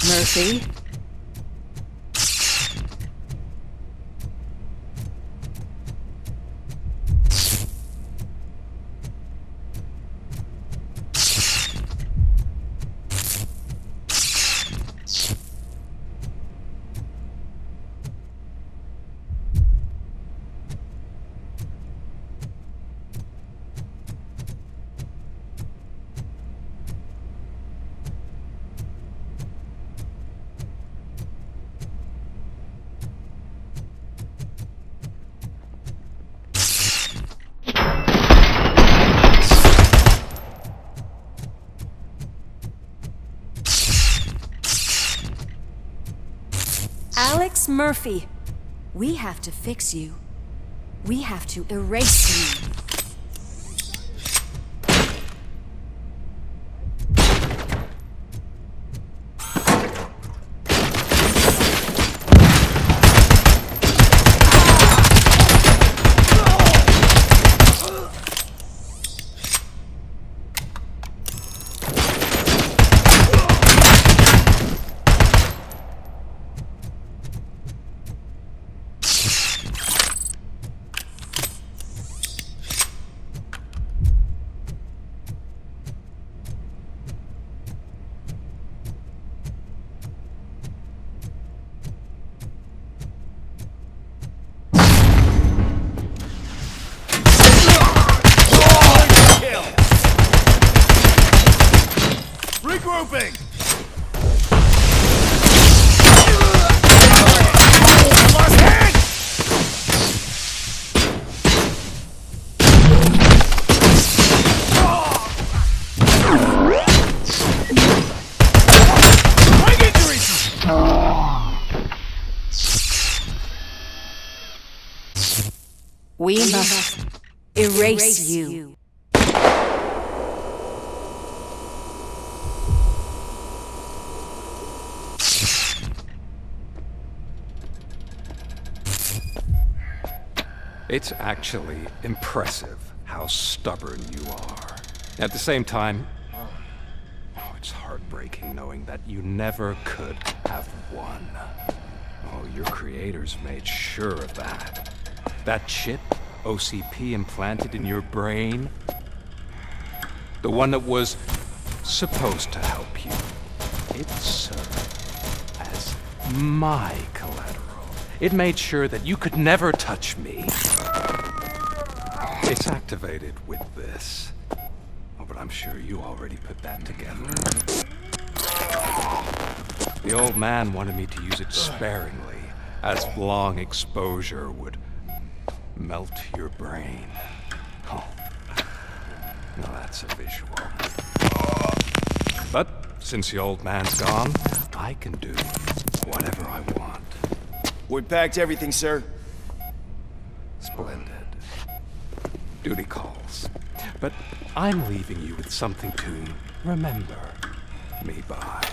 Murphy? Alex Murphy, we have to fix you. We have to erase you. Regrouping! Lost hand! Leg injuries! We must erase you. It's actually impressive how stubborn you are. At the same time, it's heartbreaking knowing that you never could have won. Oh, your creators made sure of that. That chip OCP implanted in your brain, the one that was supposed to help you, it served as my collateral. It made sure that you could never touch me. It's activated with this. Oh, but I'm sure you already put that together. The old man wanted me to use it sparingly, as long exposure would melt your brain. Oh, now that's a visual. But since the old man's gone, I can do whatever I want. We packed everything, sir. Splendid. Duty calls. But I'm leaving you with something to remember me by.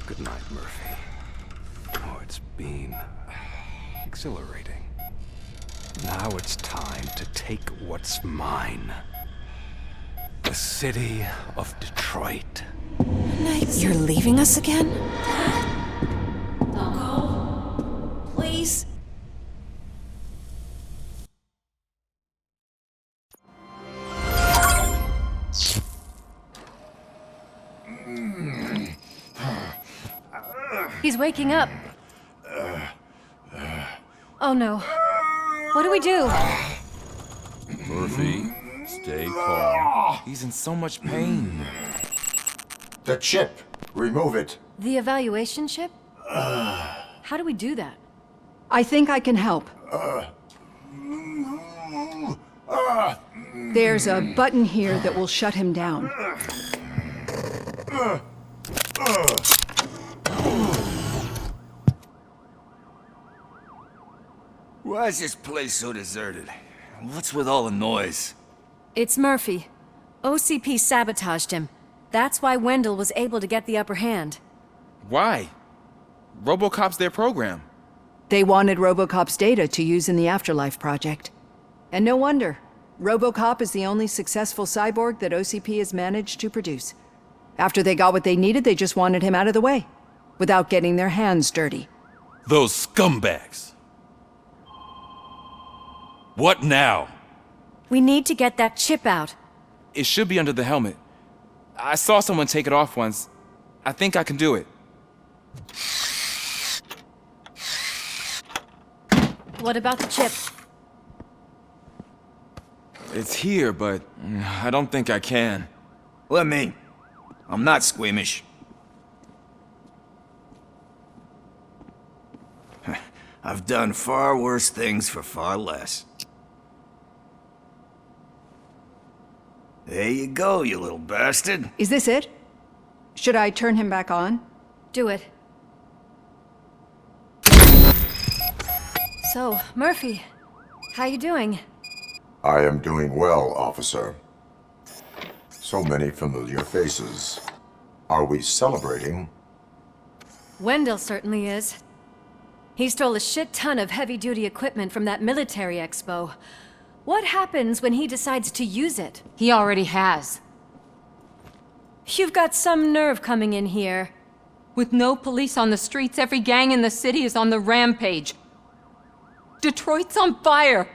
Good night, Murphy. Oh, it's been exhilarating. Now it's time to take what's mine. The city of Detroit. You're leaving us again? Don't go. Please. He's waking up. Oh no. What do we do? Murphy, stay calm. He's in so much pain. The chip. Remove it. The evaluation chip? How do we do that? I think I can help. There's a button here that will shut him down. Why is this place so deserted? What's with all the noise? It's Murphy. OCP sabotaged him. That's why Wendell was able to get the upper hand. Why? Robocop's their program. They wanted Robocop's data to use in the Afterlife project. And no wonder. Robocop is the only successful cyborg that OCP has managed to produce. After they got what they needed, they just wanted him out of the way, without getting their hands dirty. Those scumbags. What now? We need to get that chip out. It should be under the helmet. I saw someone take it off once. I think I can do it. What about the chip? It's here, but I don't think I can. Let me. I'm not squeamish. I've done far worse things for far less. There you go, you little bastard. Is this it? Should I turn him back on? Do it. So, Murphy, how you doing? I am doing well, officer. So many familiar faces. Are we celebrating? Wendell certainly is. He stole a shit ton of heavy-duty equipment from that military expo. What happens when he decides to use it? He already has. You've got some nerve coming in here. With no police on the streets, every gang in the city is on the rampage. Detroit's on fire!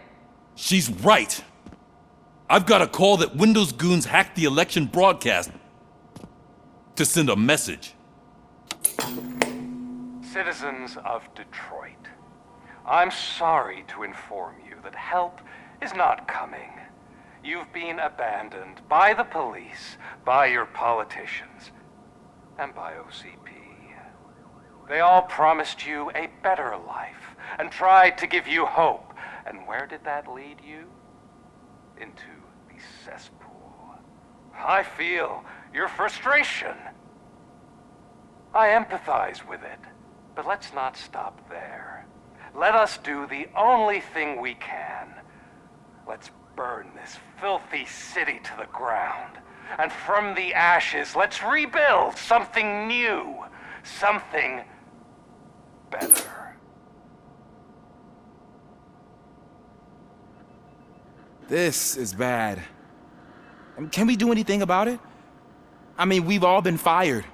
She's right. I've got a call that Windows goons hacked the election broadcast to send a message. Citizens of Detroit, I'm sorry to inform you that help is not coming. You've been abandoned by the police, by your politicians, and by OCP. They all promised you a better life and tried to give you hope. And where did that lead you? Into the cesspool. I feel your frustration. I empathize with it, but let's not stop there. Let us do the only thing we can. Let's burn this filthy city to the ground. And from the ashes, let's rebuild something new. Something better. This is bad. Can we do anything about it? I mean, we've all been fired.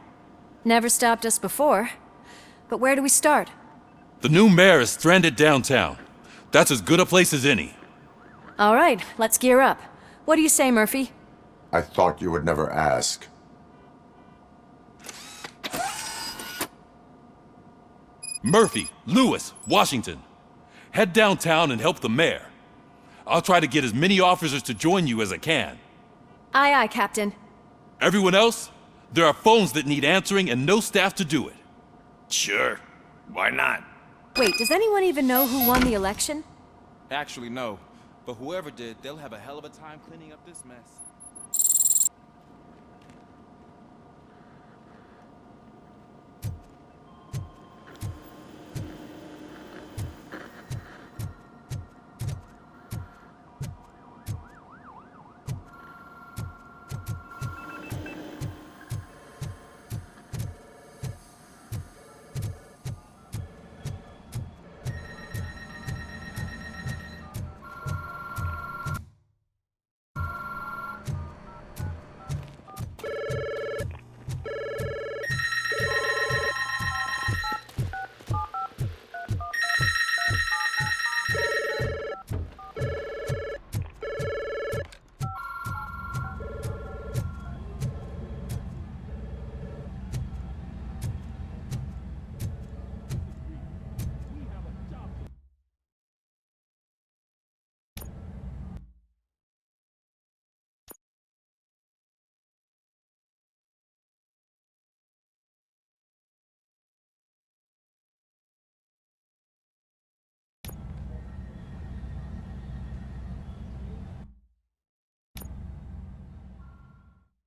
Never stopped us before. But where do we start? The new mayor is stranded downtown. That's as good a place as any. All right, let's gear up. What do you say, Murphy? I thought you would never ask. Murphy, Lewis, Washington. Head downtown and help the mayor. I'll try to get as many officers to join you as I can. Aye, aye, Captain. Everyone else? There are phones that need answering and no staff to do it. Sure. Why not? Wait, does anyone even know who won the election? Actually, no. But whoever did, they'll have a hell of a time cleaning up this mess.